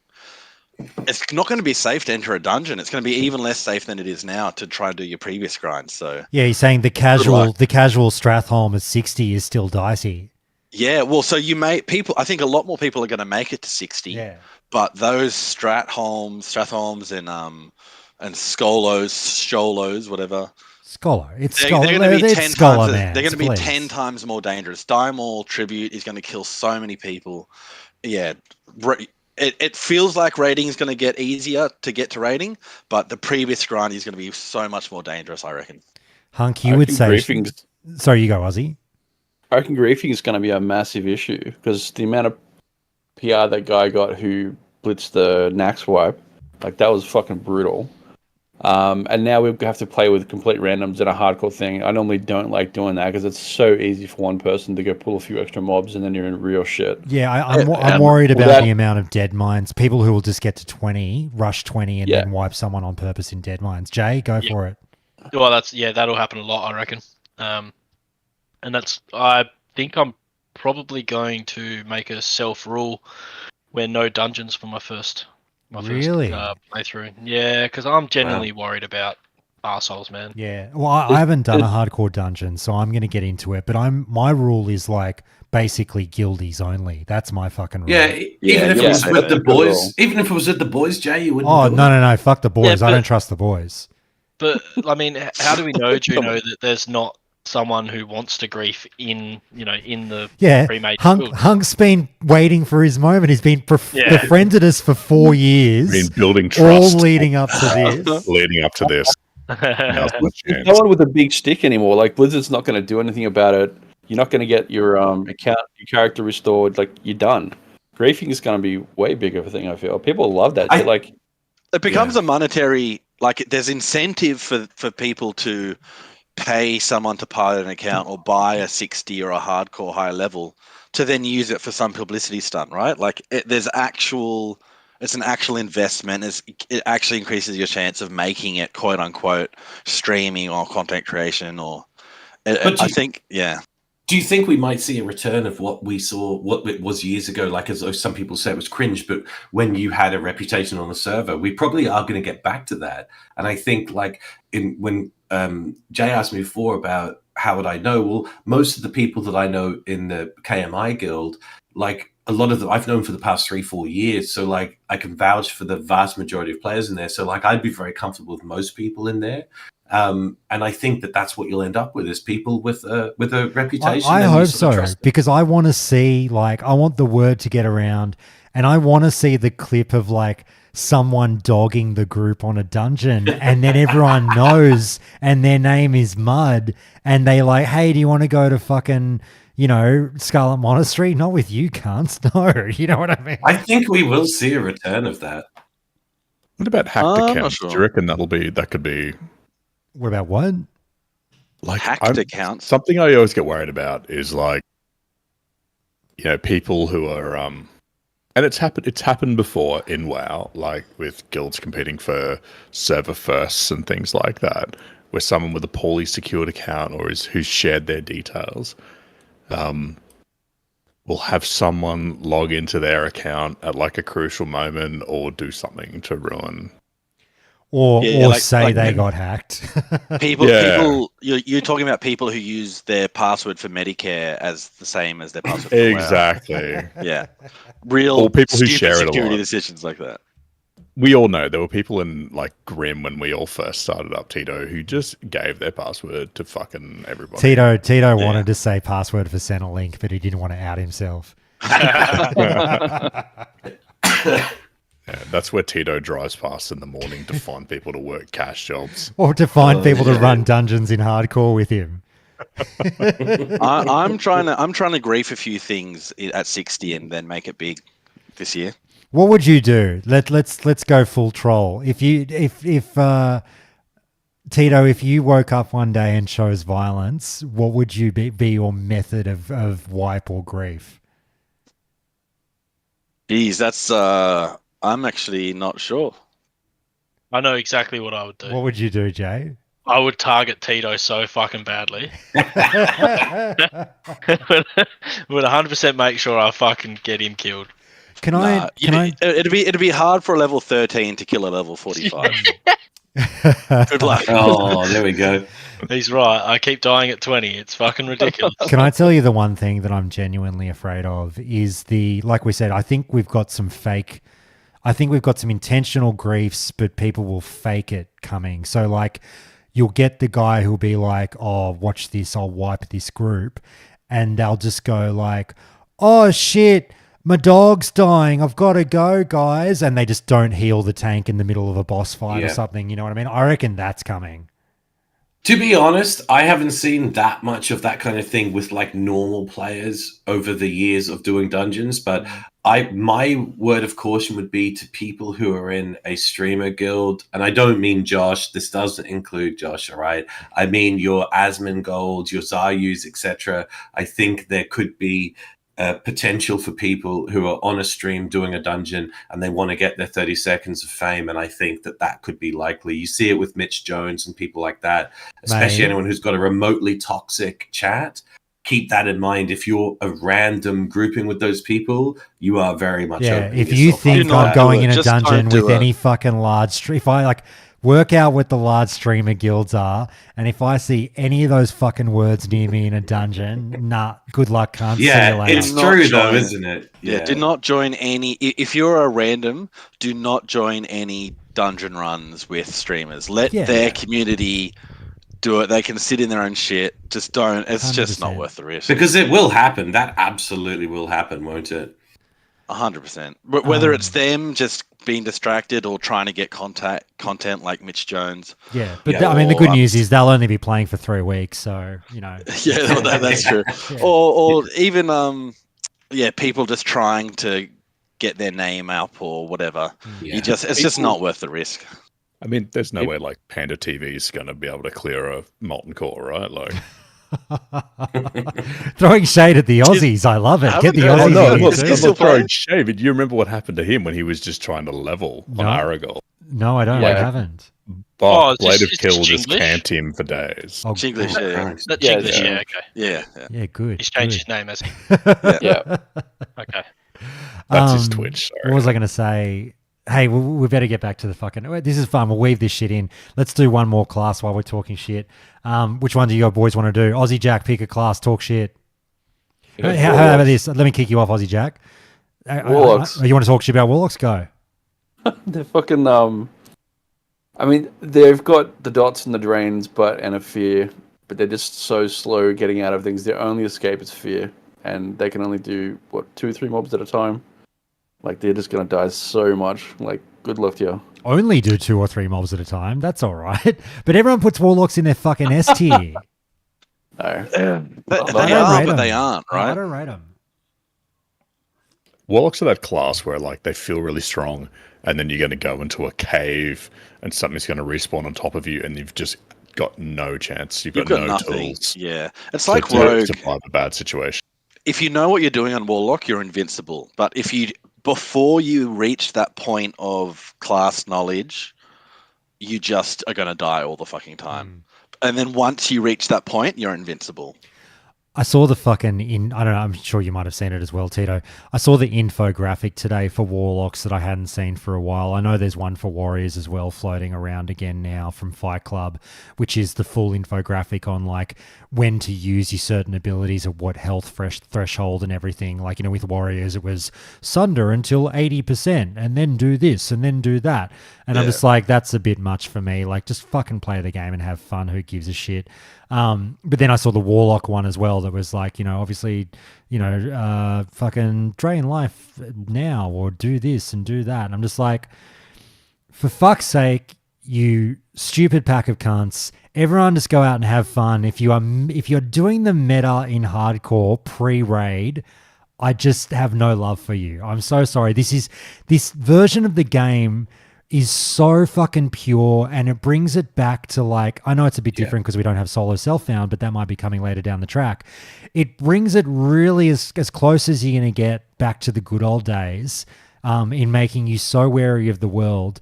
it's not going to be safe to enter a dungeon. It's going to be even less safe than it is now to try and do your previous grind. So yeah, he's saying the casual Stratholme at 60 is still dicey. Yeah, well, so I think a lot more people are going to make it to 60. Yeah. But those Stratholmes and Scholos, whatever. Scholar. They're going to be 10 times. They're going to be 10 times more dangerous. Dimall Tribute is going to kill so many people. Yeah, it feels like raiding is going to get easier to get to raiding, but the previous grind is going to be so much more dangerous, I reckon. Hunk, you would say... Sorry, you go, Aussie. I reckon griefing is going to be a massive issue, because the amount of PR that guy got who blitzed the Nax wipe, that was fucking brutal. And now we have to play with complete randoms in a hardcore thing. I normally don't like doing that, because it's so easy for one person to go pull a few extra mobs and then you're in real shit. Yeah, I'm worried about the amount of dead mines. People who will just get to 20, rush 20, and then wipe someone on purpose in dead mines. Jay, go for it. Well, that'll happen a lot, I reckon. And I think I'm probably going to make a self-rule where no dungeons for my first playthrough. Yeah, because I'm genuinely worried about arseholes, man. Yeah. Well, I haven't done a hardcore dungeon, so I'm going to get into it. But my rule is like basically guildies only. That's my fucking rule. Yeah, even if it was with the boys, even if it was with the boys, Jay, you wouldn't. Oh no! Fuck the boys. I don't trust the boys. But I mean, how do we know, Juno, that there's not someone who wants to grief in the pre-made build? Hunk's been waiting for his moment. He's been befriended us for 4 years. Been building trust, all leading up to this. No one with a big stick anymore. Like Blizzard's not going to do anything about it. You're not going to get your account, your character restored. Like you're done. Griefing is going to be way bigger of a thing. I feel people love that. It becomes a monetary. Like there's incentive for people to pay someone to pilot an account or buy a 60 or a hardcore high level to then use it for some publicity stunt, right? Like it's an actual investment. It actually increases your chance of making it, quote unquote, streaming or content creation or. I think. Do you think we might see a return of what we saw, what it was years ago? Like, as though some people say it was cringe, but when you had a reputation on the server, we probably are going to get back to that. And I think, like, when Jay asked me before about how would I know, well, most of the people that I know in the KMI guild, like a lot of them I've known for the past 3-4 years. So, like, I can vouch for the vast majority of players in there. So, like, I'd be very comfortable with most people in there. And I think that's what you'll end up with is people with a reputation. I hope so, because I want to see, like, I want the word to get around, and I want to see the clip of like someone dogging the group on a dungeon, and then everyone knows, and their name is Mud, and they like, hey, do you want to go to fucking, Scarlet Monastery? Not with you, cunts. No, you know what I mean? I think we will see a return of that. What about hacked accounts? Sure. Do you reckon that could be? What about what? Like hacked accounts? Something I always get worried about is like, people who are and it's happened before in WoW, like with guilds competing for server firsts and things like that, where someone with a poorly secured account or who's shared their details, will have someone log into their account at like a crucial moment or do something to ruin. Or say they got hacked. People. You're talking about people who use their password for Medicare as the same as their password. For exactly. Yeah. Real people who share security it a lot. decisions like that. We all know there were people in like Grim when we all first started up Tito who just gave their password to fucking everybody. Tito wanted to say password for Centrelink, but he didn't want to out himself. Yeah, that's where Tito drives past in the morning to find people to work cash jobs. Or to find people to run dungeons in hardcore with him. I'm trying to grief a few things at 60 and then make it big this year. What would you do? Let's go full troll. If Tito, if you woke up one day and chose violence, what would you be your method of wipe or grief? Geez, that's I'm actually not sure. I know exactly what I would do. What would you do, Jay? I would target Tito so fucking badly. Would 100% make sure I fucking get him killed. It'd be hard for a level 13 to kill a level 45. Good luck. Oh, there we go. He's right. I keep dying at 20. It's fucking ridiculous. Can I tell you the one thing that I'm genuinely afraid of is like we said, I think we've got some intentional griefs, but people will fake it coming. So like you'll get the guy who'll be like, oh, watch this, I'll wipe this group. And they'll just go like, oh shit, my dog's dying, I've got to go, guys. And they just don't heal the tank in the middle of a boss fight or something. You know what I mean? I reckon that's coming. To be honest, I haven't seen that much of that kind of thing with like normal players over the years of doing dungeons, but my word of caution would be to people who are in a streamer guild, and I don't mean Josh, this doesn't include Josh, all right? I mean your Asmongold, your Zayus, etc. I think there could be potential for people who are on a stream doing a dungeon and they want to get their 30 seconds of fame, and I think that could be likely. You see it with Mitch Jones and people like that, especially anyone who's got a remotely toxic chat. Keep that in mind. If you're a random grouping with those people, you are very much if you think I'm going in a dungeon with any fucking large stream, if I like work out what the large streamer guilds are, and if I see any of those fucking words near me in a dungeon, nah, good luck, can't see you Yeah, later. it's Do not true though, join- isn't it? Yeah, do not join any. If you're a random, do not join any dungeon runs with streamers. Let Yeah. their Yeah. community do it. They can sit in their own shit. Just don't. It's just not 100%. worth the risk. Because it will happen. That absolutely will happen, won't it? 100%. Whether it's them just being distracted or trying to get content like Mitch Jones. Yeah, but Yeah. I mean, the Or, good news is they'll only be playing for 3 weeks, so you know. Yeah, well, that's true. Yeah. Or even people just trying to get their name up or whatever. Yeah. It's just not worth the risk. I mean, there's no way like Panda TV is going to be able to clear a molten core, right? Like, Throwing shade at the Aussies, I love it. Get the Oh, Aussies no, in look, here he's too. still I'm not throwing playing? shade, but you remember what happened to him when he was just trying to level No. on Aragorn? No, I don't. I Yeah. haven't. But it's Blade just- of it's Kill just just Jinglish? camped him for days. Oh, Jinglish, Oh, yeah. Christ. That's Yeah, English, yeah. yeah, okay. Yeah. yeah, good. He's changed good. his name, has he? Yeah. Okay. That's his Twitch, sorry. What was I going to say? Hey, we better get back to the fucking. This is fun. We'll weave this shit in. Let's do one more class while we're talking shit. Which one do you boys want to do? Aussie Jack, pick a class, talk shit. Yeah, How about this? Let me kick you off, Aussie Jack. Warlocks. You want to talk shit about Warlocks? Go. They're fucking. I mean, they've got the dots and the drains, and a fear, but they're just so slow getting out of things. Their only escape is fear, and they can only do 2 or 3 mobs at a time. Like they're just gonna die so much. Like, good luck to you. Only do 2 or 3 mobs at a time. That's all right. But everyone puts Warlocks in their fucking S tier. No. I They don't are, rate but they 'em. aren't, I right? don't rate them. Warlocks are that class where like they feel really strong, and then you're going to go into a cave, and something's going to respawn on top of you, and you've just got no chance. You've got no nothing. tools Yeah. It's to, like to Rogue. survive a bad situation. If you know what you're doing on Warlock, you're invincible. But if you before you reach that point of class knowledge, you just are going to die all the fucking time. And then once you reach that point, you're invincible. I saw the fucking I don't know, I'm sure you might have seen it as well, Tito. I saw the infographic today for Warlocks that I hadn't seen for a while. I know there's one for Warriors as well floating around again now from Fight Club, which is the full infographic on like when to use your certain abilities at what health threshold and everything. Like, you know, with Warriors it was Sunder until 80% and then do this and then do that. And I'm just like, that's a bit much for me. Like, just fucking play the game and have fun. Who gives a shit? But then I saw the Warlock one as well that was like, you know, obviously, you know, fucking drain life now or do this and do that. And I'm just like, for fuck's sake, you stupid pack of cunts, everyone just go out and have fun. If you're doing the meta in hardcore pre-raid, I just have no love for you. I'm so sorry. This version of the game is so fucking pure, and it brings it back to like, I know it's a bit different because we don't have solo self-found, but that might be coming later down the track. It brings it really as close as you're going to get back to the good old days, in making you so wary of the world.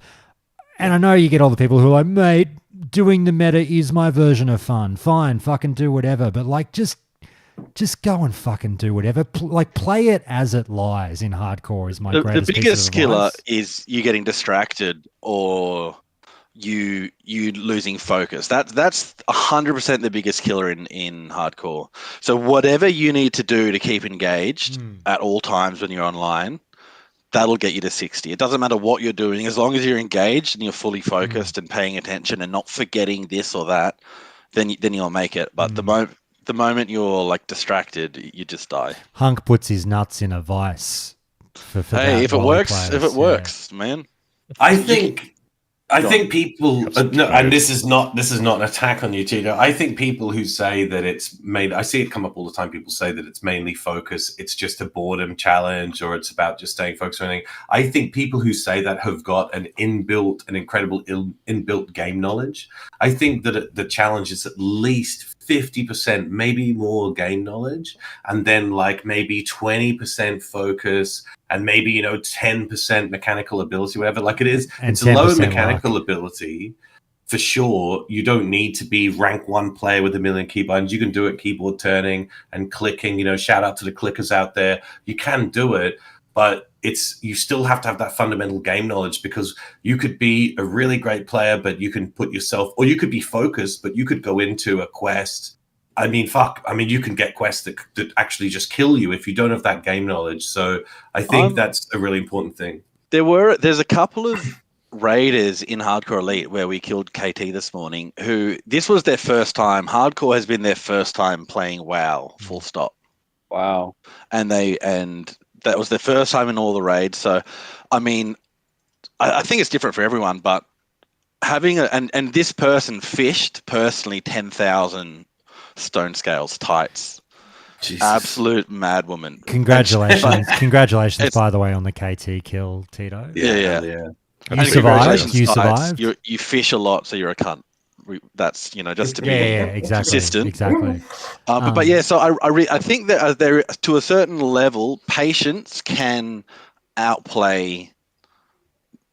And I know you get all the people who are like, mate, doing the meta is my version of fun. Fine, fucking do whatever. But like, just go and fucking do whatever. Play it as it lies in hardcore is my The greatest piece biggest of killer advice. is you getting distracted or you losing focus. That's 100% the biggest killer in hardcore. So whatever you need to do to keep engaged at all times when you're online, that'll get you to 60. It doesn't matter what you're doing, as long as you're engaged and you're fully focused and paying attention and not forgetting this or that, then you'll make it. But the moment you're like distracted, you just die. Hunk puts his nuts in a vice. For Hey, that if it while he works, plays, yeah. man. I think people no, and this is not an attack on you, Tito. I think people who say that it's made, I see it come up all the time. People say that it's mainly focus, it's just a boredom challenge, or it's about just staying focused on anything. I think people who say that have got an incredible inbuilt game knowledge. I think that the challenge is at least 50%, maybe more game knowledge, and then like maybe 20% focus, and maybe 10% mechanical ability, whatever. Like it is, And it's a low 10% mechanical luck. ability for sure. You don't need to be rank 1 player with a million key buttons. You can do it keyboard turning and clicking. Shout out to the clickers out there. You can do it, but you still have to have that fundamental game knowledge, because you could be a really great player, but you can put yourself, or you could be focused, but you could go into a quest. I mean, you can get quests that actually just kill you if you don't have that game knowledge. So I think that's a really important thing. There's a couple of raiders in Hardcore Elite where we killed KT this morning, who this was their first time. Hardcore has been their first time playing WoW, full stop. Wow. And that was their first time in all the raids. So, I mean, I think it's different for everyone, but having and this person fished personally 10,000 stone scales tights. Jesus. Absolute madwoman. Congratulations, by the way, on the KT kill, Tito. Yeah. You survived. You fish a lot, so you're a cunt. That's just to be consistent. Exactly. But yeah, so I think that there, to a certain level, patience can outplay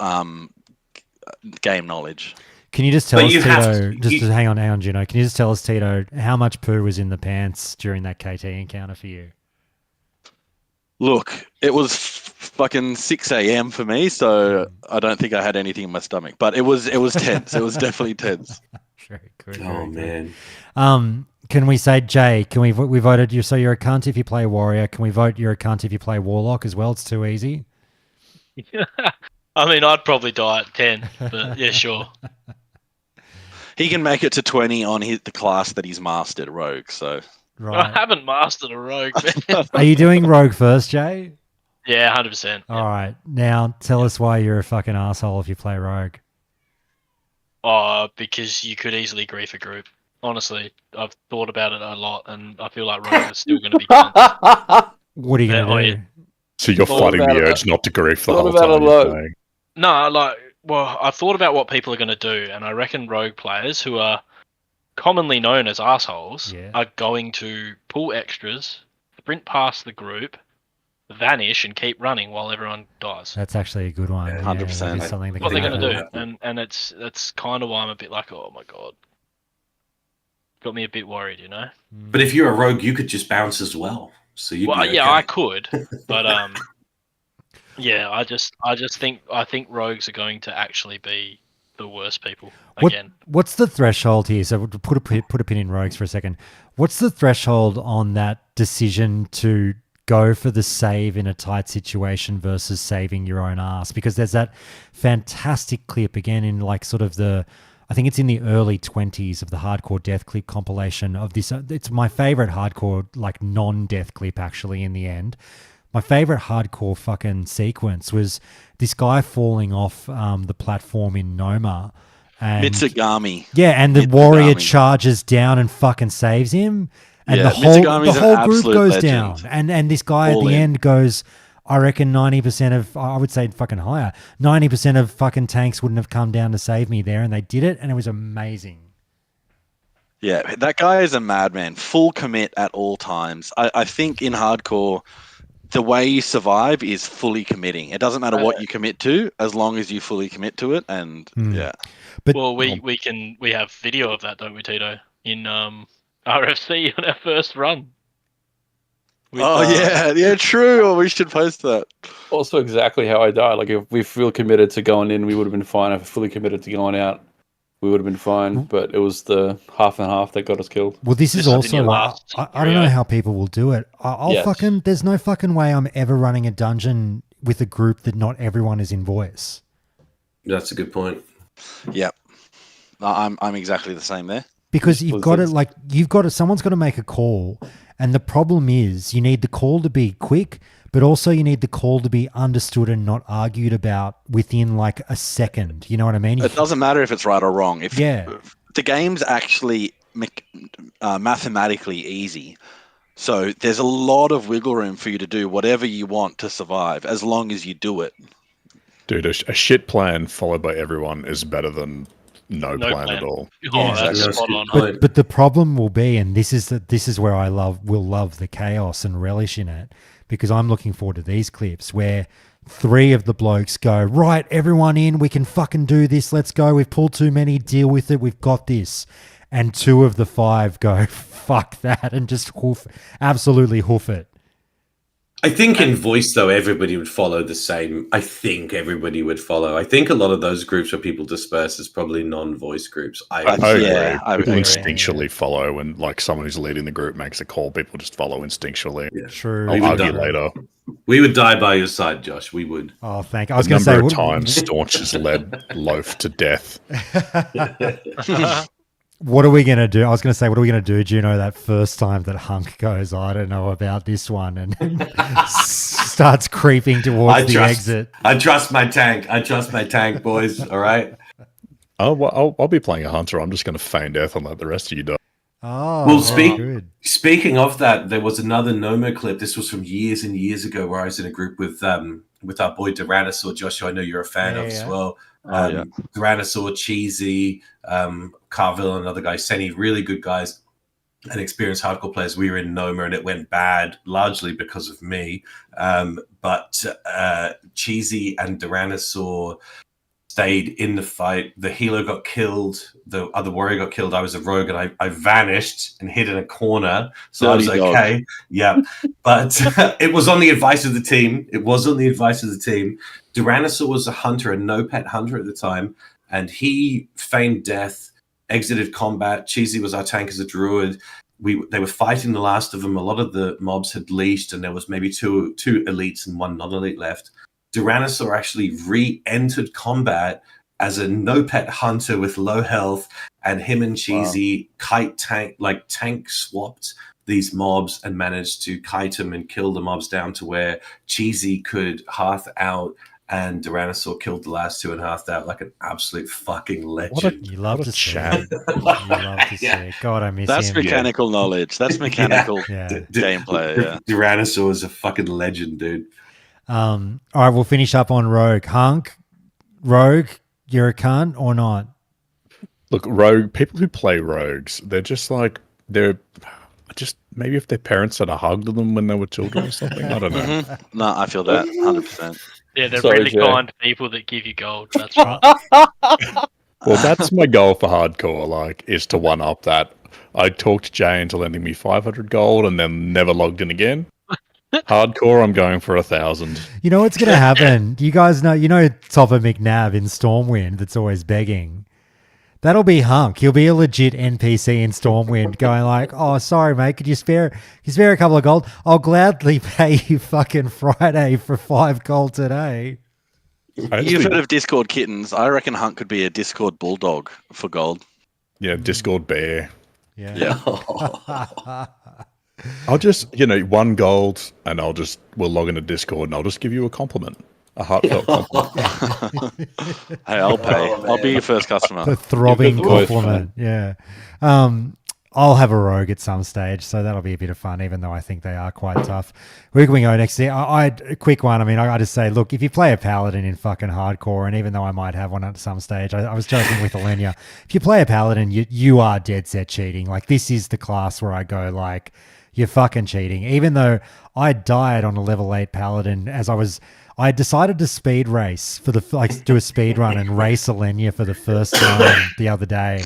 game knowledge. Can you just tell us, Tito? Hang on, Juno. Can you just tell us, Tito, how much poo was in the pants during that KT encounter for you? Look, it was fucking 6 a.m. for me, so I don't think I had anything in my stomach. But it was tense. It was definitely tense. Very good. Oh man. Can we say, Jay? We voted you? So you're a cunt if you play warrior. Can we vote you're a cunt if you play warlock as well? It's too easy. I mean, I'd probably die at 10, but yeah, sure. He can make it to 20 on the class that he's mastered, rogue. So right. I haven't mastered a rogue. Are you doing rogue first, Jay? Yeah, 100%. All right. Now tell us why you're a fucking asshole if you play rogue. Oh, because you could easily grief a group. Honestly, I've thought about it a lot, and I feel like rogue is still going to be cunts. What are you going to do? So you're fighting the urge not to grief the whole time you're playing. No, I thought about what people are going to do, and I reckon rogue players who are commonly known as assholes are going to pull extras, sprint past the group, vanish, and keep running while everyone dies. That's actually a good one. 100%. That's something what they're going to do, and that's kind of why I'm a bit like, oh my god, got me a bit worried, But if you're a rogue, you could just bounce as well. So you I could, but yeah, I think rogues are going to actually be the worst people again. What's the threshold here? So put a pin in rogues for a second. What's the threshold on that decision to go for the save in a tight situation versus saving your own ass? Because there's that fantastic clip again in I think it's in the early 20s of the Hardcore Death clip compilation of this. It's my favorite hardcore, non-death clip actually in the end. My favorite hardcore fucking sequence was this guy falling off the platform in Noma. And, Mitsugami. Yeah, and the warrior charges down and fucking saves him. And the whole group goes legend. down. And this guy at the end goes, I reckon 90% of, I would say fucking higher, 90% of fucking tanks wouldn't have come down to save me there, and they did it, and it was amazing. Yeah, that guy is a madman. Full commit at all times. I think in hardcore, the way you survive is fully committing. It doesn't matter what you commit to, as long as you fully commit to it, and yeah. But, we have video of that, don't we, Tito? In RFC on our first run. Yeah, true. Or we should post that. Also, exactly how I died. Like, if we feel committed to going in, we would have been fine. If we fully committed to going out, we would have been fine. But it was the half and half that got us killed. Well, this is also I don't know how people will do it. There's no fucking way I'm ever running a dungeon with a group that not everyone is in voice. That's a good point. Yeah, I'm exactly the same there. Because someone's got to make a call. And the problem is you need the call to be quick, but also you need the call to be understood and not argued about within a second. You know what I mean? It doesn't matter if it's right or wrong. If the game's actually mathematically easy, so there's a lot of wiggle room for you to do whatever you want to survive, as long as you do it. Dude, a shit plan followed by everyone is better than no plan at all. That's spot on. But the problem will be, and this is where I will love the chaos and relish in it, because I'm looking forward to these clips where 3 of the blokes go, right, everyone in, we can fucking do this, let's go, we've pulled too many, deal with it, we've got this. And 2 of the 5 go, fuck that, and just absolutely hoof it. I think in voice, though, everybody would follow the same. I think everybody would follow. I think a lot of those groups where people disperse is probably non-voice groups. I agree. I People agree. instinctually follow, and like someone who's leading the group makes a call, people just follow instinctually. Yeah. True. I'll argue later. We would die by your side, Josh. We would. Oh, thank you. I was going to say... number of times Staunch has led Loaf to death. What are we going to do? I was going to say, what are we going to do, Juno, that first time that Hunk goes, I don't know about this one, and starts creeping towards the exit? I trust my tank. Boys. All right? Oh, well, I'll be playing a hunter. I'm just going to feign death and let the rest of you die. Oh, well, speaking of that, there was another Nomo clip. This was from years and years ago where I was in a group with our boy Tyrannosaur. Joshua, I know you're a fan of as well. Tyrannosaur, Cheesy, Carville, another guy, Senny, really good guys and experienced hardcore players. We were in Noma and it went bad largely because of me. But Cheesy and Tyrannosaur stayed in the fight. The healer got killed. The other warrior got killed. I was a rogue and I vanished and hid in a corner. So I was okay. Dog. Yeah. But it was on the advice of the team. Tyrannosaur was a hunter, a no-pet hunter at the time. And he feigned death, exited combat. Cheesy was our tank as a druid. They were fighting the last of them. A lot of the mobs had leashed and there was maybe two elites and one non-elite left. Tyrannosaur actually re-entered combat as a no-pet hunter with low health, and him and Cheesy tank swapped these mobs and managed to kite them and kill the mobs down to where Cheesy could hearth out, and Tyrannosaur killed the last two and hearthed out like an absolute fucking legend. You love to see it. You love to see it. God, I miss That's him. mechanical knowledge. That's mechanical gameplay. Yeah. Tyrannosaur is a fucking legend, dude. All right, we'll finish up on Rogue. Hunk, Rogue, you're a cunt or not? Look, Rogue, people who play Rogues, they're just maybe if their parents had a hug to them when they were children or something. I don't know. Mm-hmm. No, I feel that 100%. Yeah, they're really kind people that give you gold. That's right. Well, that's my goal for hardcore, is to one-up that. I talked Jay into lending me 500 gold and then never logged in again. Hardcore, I'm going for 1,000. You know what's going to happen? You guys know, Topper McNabb in Stormwind that's always begging. That'll be Hunk. He'll be a legit NPC in Stormwind going like, oh, sorry, mate, could you spare a couple of gold? I'll gladly pay you fucking Friday for 5 gold today. You've heard of Discord kittens. I reckon Hunk could be a Discord bulldog for gold. Yeah, Discord bear. Yeah. I'll just, 1 gold, and we'll log into Discord, and I'll just give you a compliment. A heartfelt compliment. Hey, I'll pay. I'll be your first customer. The throbbing compliment. Yeah. I'll have a rogue at some stage, so that'll be a bit of fun, even though I think they are quite tough. Where can we go next? A quick one. I mean, I just say, look, if you play a paladin in fucking hardcore, and even though I might have one at some stage, I was joking with Alenia. If you play a paladin, you are dead set cheating. This is the class where I go, you're fucking cheating. Even though I died on a level 8 paladin I decided to speed race do a speed run and race Alenia for the first time the other day.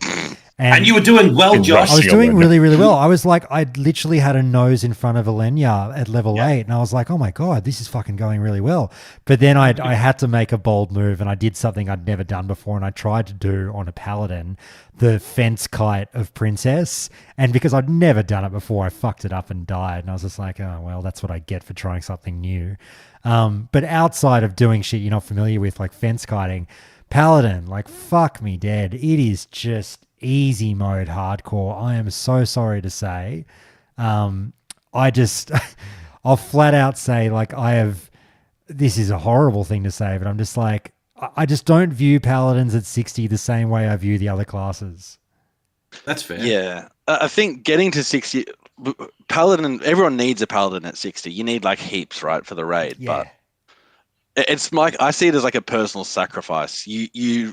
And you were doing well, Josh. I was doing really, really well. I was I literally had a nose in front of Alenia at level 8, and I was like, oh my God, this is fucking going really well. But then I had to make a bold move, and I did something I'd never done before, and I tried to do on a paladin the fence kite of Princess. And because I'd never done it before, I fucked it up and died. And I was just like, oh, well, that's what I get for trying something new. But outside of doing shit you're not familiar with, like fence kiting, paladin, fuck me dead. It is just easy mode hardcore. I am so sorry to say. I'll flat out say this is a horrible thing to say, but I'm just I just don't view paladins at 60 the same way I view the other classes. That's fair. Yeah. I think getting to 60, paladin, everyone needs a paladin at 60. You need heaps, right, for the raid. Yeah. But it's I see it as a personal sacrifice. You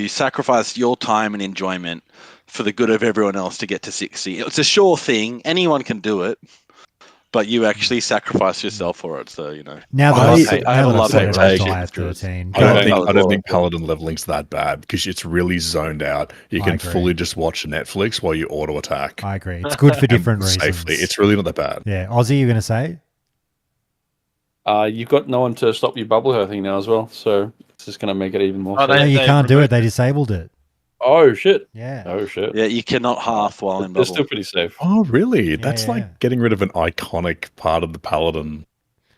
sacrifice your time and enjoyment for the good of everyone else to get to 60. It's a sure thing. Anyone can do it, but you actually sacrifice yourself for it. So, Now that I have a lot of take at 13. I don't think paladin leveling's that bad because it's really zoned out. You can fully just watch Netflix while you auto attack. I agree. It's good for different reasons. Safely. It's really not that bad. Yeah. Aussie, you going to say? You've got no one to stop you bubble hurting now as well, so it's just going to make it even more. Oh, No, you they can't do it. removed They disabled it. Oh shit! Yeah. Oh shit! Yeah, you cannot half while in They're bubble. still pretty safe. Oh, really? Yeah, That's yeah. like getting rid of an iconic part of the Paladin.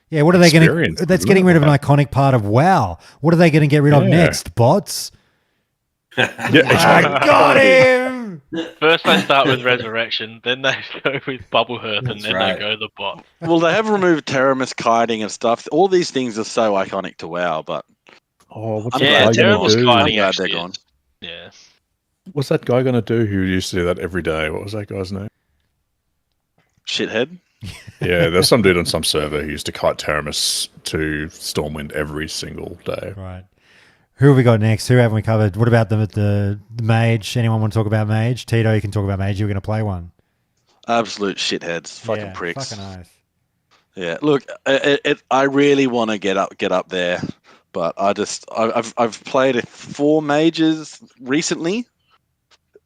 Yeah, what are they going Experience, to... That's isn't getting it? rid of an iconic part of WoW. What are they going to get rid of Yeah. next? Bots? Yeah, I got him! First they start with Resurrection, then they go with Bubble Hearth, and That's then right. they go the bot. Well, they have removed Terramis kiting and stuff. All these things are so iconic to WoW, but Oh, what's I'm that Yeah, glad guy they're going Terramis to gone. do? kiting glad they're actually gone. is. Yeah. What's that guy going to do who used to do that every day? What was that guy's name? Shithead. Yeah, there's some dude on some server who used to kite Terramis to Stormwind every single day. Right. Who have we got next? Who haven't we covered? What about the mage? Anyone want to talk about mage? Tito, you can talk about mage. You're going to play one. Absolute shitheads. Fucking Yeah, pricks. Fucking oath. Yeah, look, I really want to get up there, but I've played 4 mages recently,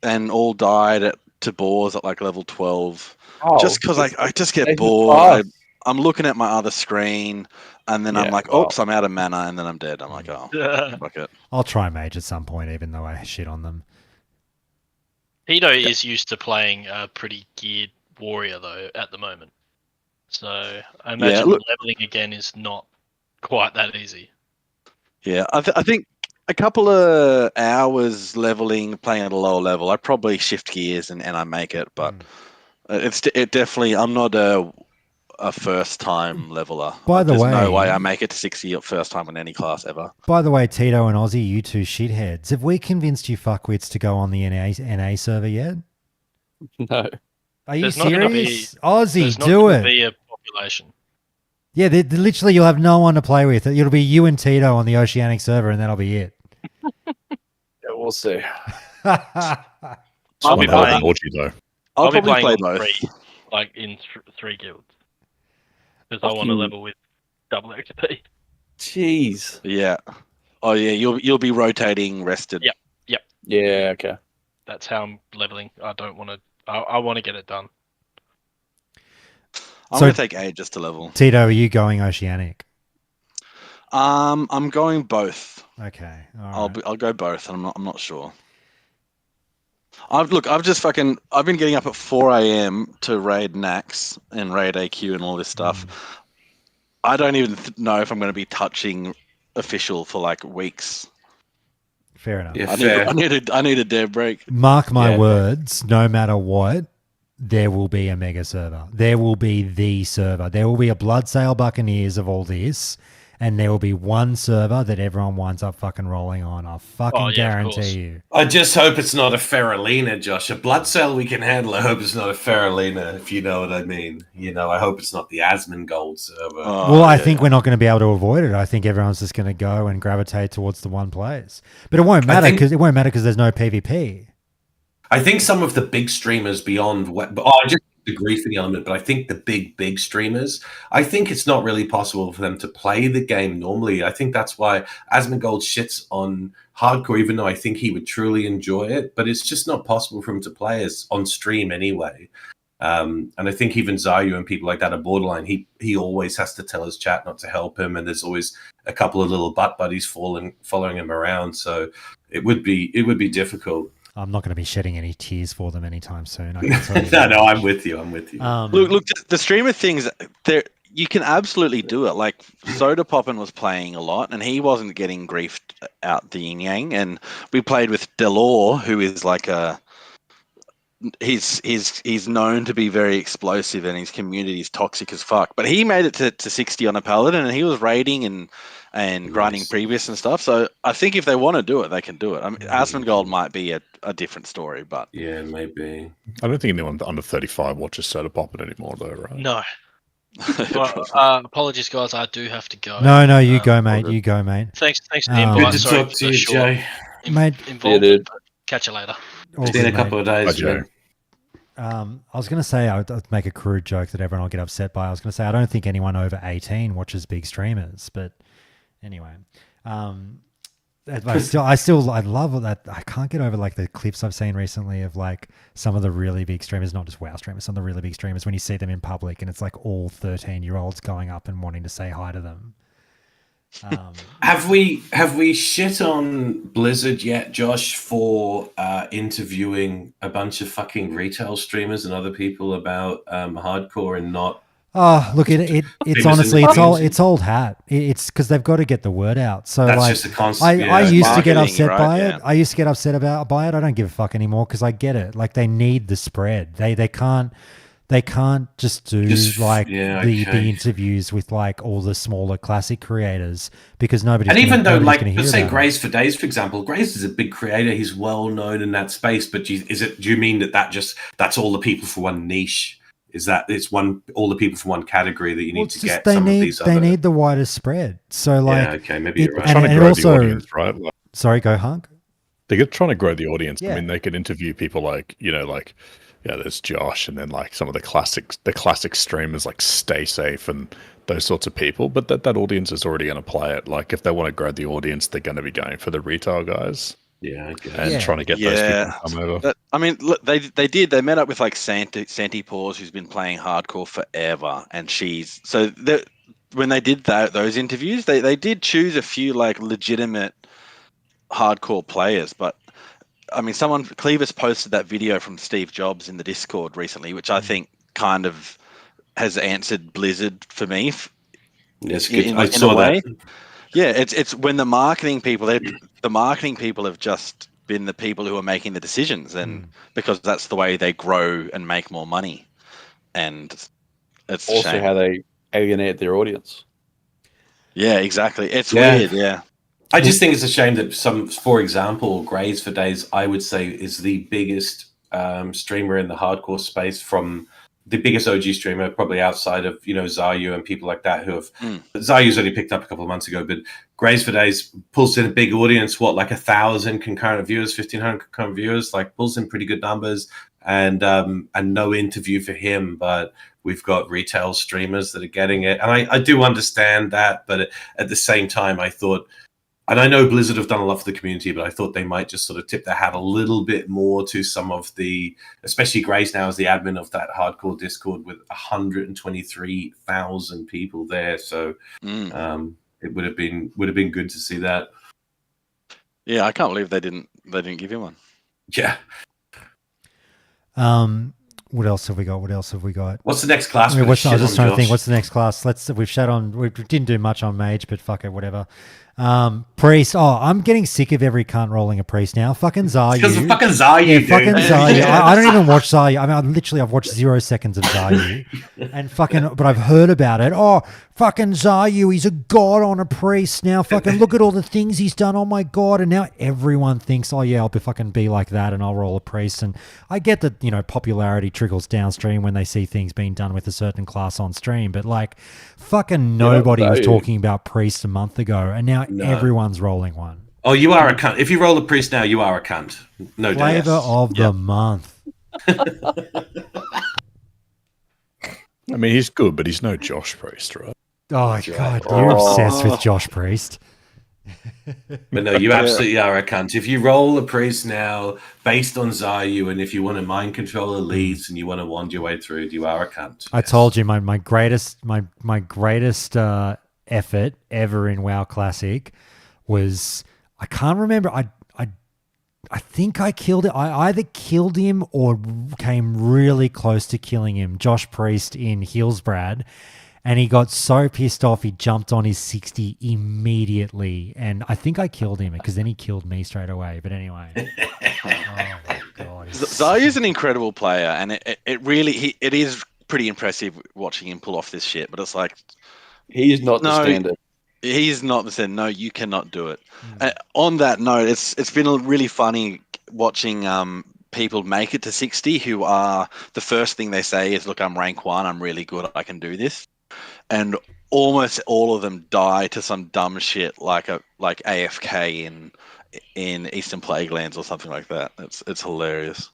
and all died to boars at like level 12. Just because I just get bored. I'm looking at my other screen, and then I'm Yeah, like, wow. oops, I'm out of mana, and then I'm dead. I'm like, oh, fuck it. I'll try mage at some point, even though I shit on them. Tito is used to playing a pretty geared warrior, though, at the moment. So I imagine look- leveling again is not quite that easy. Yeah, I think a couple of hours leveling, playing at a lower level, I probably shift gears and I make it. But it definitely, I'm not a first time leveler. By the There's way- no way I make it to 60 at first time in any class ever. By the way, Tito and Aussie, you two shitheads, have we convinced you fuckwits to go on the NA server yet? No. Are you There's not gonna be- serious? Aussie, There's not do gonna it. be a population. Yeah, literally you'll have no one to play with. It'll be you and Tito on the Oceanic server, and that'll be it. Yeah, we'll see. I'll be Someone have an playing. orgy, though. I'll be probably play playing on both. 3, like in 3 guilds, because I want to level with double XP. Jeez. Yeah. Oh yeah, you'll be rotating rested. Yep. Yeah, okay. That's how I'm leveling. I don't want to. I want to get it done. I'm So- gonna take ages to level. Tito, are you going Oceanic? I'm going both. Okay. All right. I'll go both. I'm not sure. I've been getting up at 4 a.m. to raid Nax and raid AQ and all this stuff. I don't even know if I'm going to be touching official for like weeks. Fair enough. Yeah, I fair. need a dead break. Mark my Yeah. words, no matter what, there will be a mega server. There will be the server. There will be a Bloodsail Buccaneers of all this, and there will be one server that everyone winds up fucking rolling on. I fucking Oh, yeah, of course. guarantee you. I just hope it's not a Feralina, Josh. A blood cell we can handle. I hope it's not a Feralina, if you know what I mean. You know, I hope it's not the Asmongold server. Well, I think we're not going to be able to avoid it. I think everyone's just going to go and gravitate towards the one place. But it won't matter because there's no PvP. I think some of the big streamers beyond I just agree for the element, but I think the big streamers, I think it's not really possible for them to play the game normally. I think that's why Asmongold shits on hardcore, even though I think he would truly enjoy it, but it's just not possible for him to play as on stream anyway. And I think even Zayu and people like that are borderline. He always has to tell his chat not to help him, and there's always a couple of little butt buddies following him around. So it would be difficult. I'm not going to be shedding any tears for them anytime soon. I can tell you no, that. I'm with you. Look, the streamer things there. You can absolutely do it. Like Soda Poppin was playing a lot, and he wasn't getting griefed out the yin yang. And we played with Delore, who is like he's known to be very explosive, and his community is toxic as fuck. But he made it to 60 on a paladin, and he was raiding and grinding previous and stuff. So I think if they want to do it, they can do it. I mean, Asmongold might be a different story, but Yeah, maybe. I don't think anyone under 35 watches Soda Poppin anymore, though, right? No. Well, apologies, guys. I do have to go. No, you go, mate. You go, mate. Thanks for the Good invite. Good to Sorry talk for to the you, short Jay. Mate. involvement, dude. but catch you later. All It's been a good, couple mate. of days, Hi, Joe. man. I was going to say, I'd make a crude joke that everyone will get upset by. I was going to say, I don't think anyone over 18 watches big streamers. But anyway, I love that. I can't get over like the clips I've seen recently of like some of the really big streamers, not just WoW streamers, some of the really big streamers when you see them in public and it's like all 13-year-olds going up and wanting to say hi to them. Have we shit on Blizzard yet, Josh, for interviewing a bunch of fucking retail streamers and other people about hardcore and not? Oh, look, it's honestly it's old hat. It's because they've got to get the word out. So that's like, just a concept. I used to get upset right, by yeah. it. I used to get upset by it. I don't give a fuck anymore because I get it. Like they need the spread. They can't just do the interviews with like all the smaller classic creators because nobody's. And even though, like, let's say Graze for Days, for example, Graze is a big creator. He's well known in that space. But do you mean that's all the people for one niche? Is that it's all the people from one category that you need to get? They need the widest spread. So like, yeah, okay, maybe you're right. Trying to grow the audience, right? Like, sorry, go Hunk. They're trying to grow the audience. Yeah. I mean, they could interview people like there's Josh, and then like some of the classic streamers like Stay Safe and those sorts of people. But that audience is already going to play it. Like if they want to grow the audience, they're going to be going for the retail guys. Yeah, I guess. And trying to get those people to come over. I mean, look, they met up with like Santi Paws, who's been playing hardcore forever, and when they did those interviews, they did choose a few like legitimate hardcore players, but I mean, Cleavis posted that video from Steve Jobs in the Discord recently, which I think kind of has answered Blizzard for me. Yes, good. I saw that. Yeah, it's when the marketing people have just been the people who are making the decisions, and because that's the way they grow and make more money, and it's also how they alienate their audience. Yeah, exactly. It's weird. Yeah. I just think it's a shame that for example, Graze for Days, I would say, is the biggest streamer in the hardcore space, from the biggest OG streamer, probably outside of, Zayu and people like that who have... Zayu's only picked up a couple of months ago, but Graze for Days pulls in a big audience, like 1,000 concurrent viewers, 1,500 concurrent viewers, like pulls in pretty good numbers, and no interview for him, but we've got retail streamers that are getting it. And I do understand that, but at the same time, I thought... And I know Blizzard have done a lot for the community, but I thought they might just sort of tip their hat a little bit more to some of the, especially Grace now as the admin of that hardcore Discord with 123,000 people there. So it would have been good to see that. Yeah, I can't believe they didn't give him one. Yeah. What else have we got? What's the next class? I was just trying to think. What's the next class? We didn't do much on mage, but fuck it, whatever. Priest. Oh, I'm getting sick of every cunt rolling a priest now. Fucking Zayu. Because of fucking Zayu, yeah, dude. Fucking Zayu. Yeah. I don't even watch Zayu. I mean, I've watched 0 seconds of Zayu, but I've heard about it. Oh, fucking Zayu, he's a god on a priest now. Fucking look at all the things he's done. Oh my god! And now everyone thinks, oh yeah, I'll be like that, and I'll roll a priest. And I get that popularity trickles downstream when they see things being done with a certain class on stream, but like, fucking nobody was talking about priest a month ago, and now everyone's rolling one. Oh, you are a cunt. If you roll a priest now, you are a cunt. No doubt. Flavor of the month. I mean, he's good, but he's no Josh Priest, right? Oh, God, you're obsessed with Josh Priest. But no, you absolutely are a cunt. If you roll a priest now based on Zayu, and if you want to mind control elites and you want to wand your way through, you are a cunt. I told you my greatest effort ever in WoW Classic was, I can't remember. I think I killed it. I either killed him or came really close to killing him. Josh Priest in Healsbrad. And he got so pissed off, he jumped on his 60 immediately. And I think I killed him because then he killed me straight away. But anyway. Oh, my God. Zayu's an incredible player. And it is pretty impressive watching him pull off this shit. But it's like... He is not the standard. He's not the standard. No, you cannot do it. On that note, it's been really funny watching... people make it to 60 who are... The first thing they say is, look, I'm rank 1. I'm really good. I can do this. And almost all of them die to some dumb shit like AFK in Eastern Plaguelands or something like that. It's hilarious.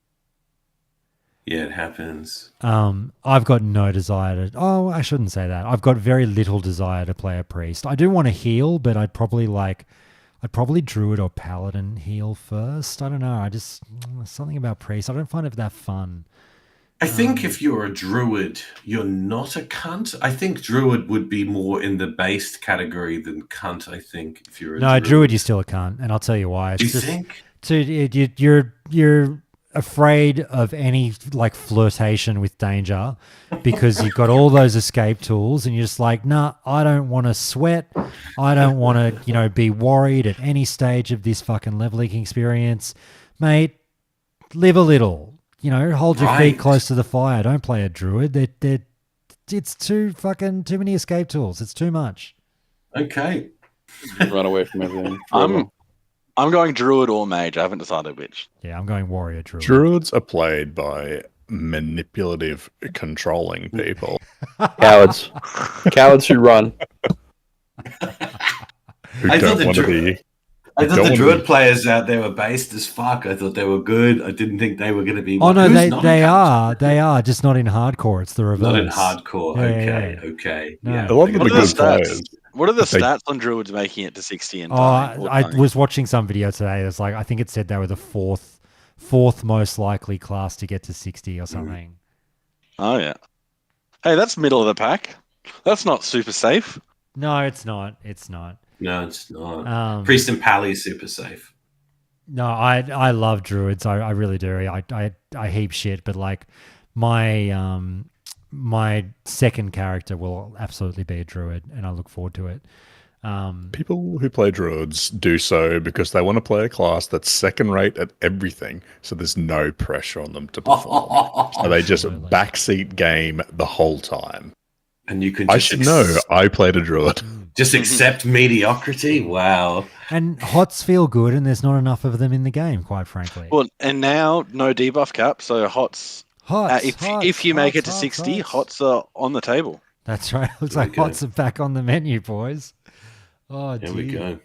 Yeah, it happens. I've got no desire to... Oh, I shouldn't say that. I've got very little desire to play a priest. I do want to heal, but I'd probably I'd probably Druid or Paladin heal first. I don't know. I just something about Priest. I don't find it that fun. I think if you're a druid, you're not a cunt. I think druid would be more in the based category than cunt. I think if you're a druid, you're still a cunt, and I'll tell you why. It's Do you think? You're afraid of any like flirtation with danger because you've got all those escape tools, and you're just like, nah, I don't want to sweat. I don't want to, be worried at any stage of this fucking leveling experience, mate. Live a little. Hold your feet close to the fire. Don't play a druid. It's too many escape tools. It's too much. Okay. Run away from everything. I'm going druid or mage. I haven't decided which. Yeah, I'm going warrior druid. Druids are played by manipulative, controlling people. Cowards. Cowards who run. I thought the druid players out there were based as fuck. I thought they were good. I didn't think they were going to be. Oh no, they are. They are just not in hardcore. It's the reverse. Not in hardcore. Yeah, Okay. No. Yeah. A lot of the good players. What are the stats on druids making it to 60 and I was watching some video today. It's like I think it said they were the fourth most likely class to get to 60 or something. Oh yeah. Hey, that's middle of the pack. That's not super safe. No, it's not. It's not. No, it's not. Priest and Pally is super safe. No, I love druids. I really do. I heap shit, but like my second character will absolutely be a druid, and I look forward to it. People who play druids do so because they want to play a class that's second rate at everything, so there's no pressure on them to perform. So they just backseat game the whole time. And you can I should know. I played a druid. Just accept mediocrity? Wow. And hots feel good, and there's not enough of them in the game, quite frankly. Well, and now no debuff cap, so hots. If you make it to 60, hots are on the table. That's right. Looks like hots are back on the menu, boys. Oh, there we go.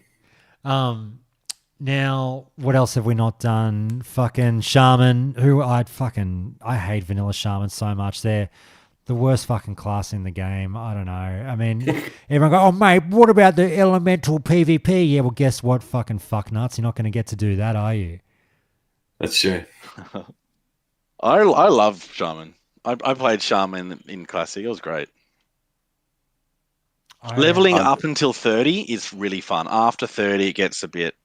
Now, what else have we not done? Fucking Shaman, I hate vanilla Shaman so much. They're the worst fucking class in the game. I don't know. I mean, everyone go, oh, mate, what about the elemental PvP? Yeah, well, guess what, fucking fucknuts? You're not going to get to do that, are you? That's true. I love Shaman. I played Shaman in Classic. It was great. Leveling up until 30 is really fun. After 30, it gets a bit...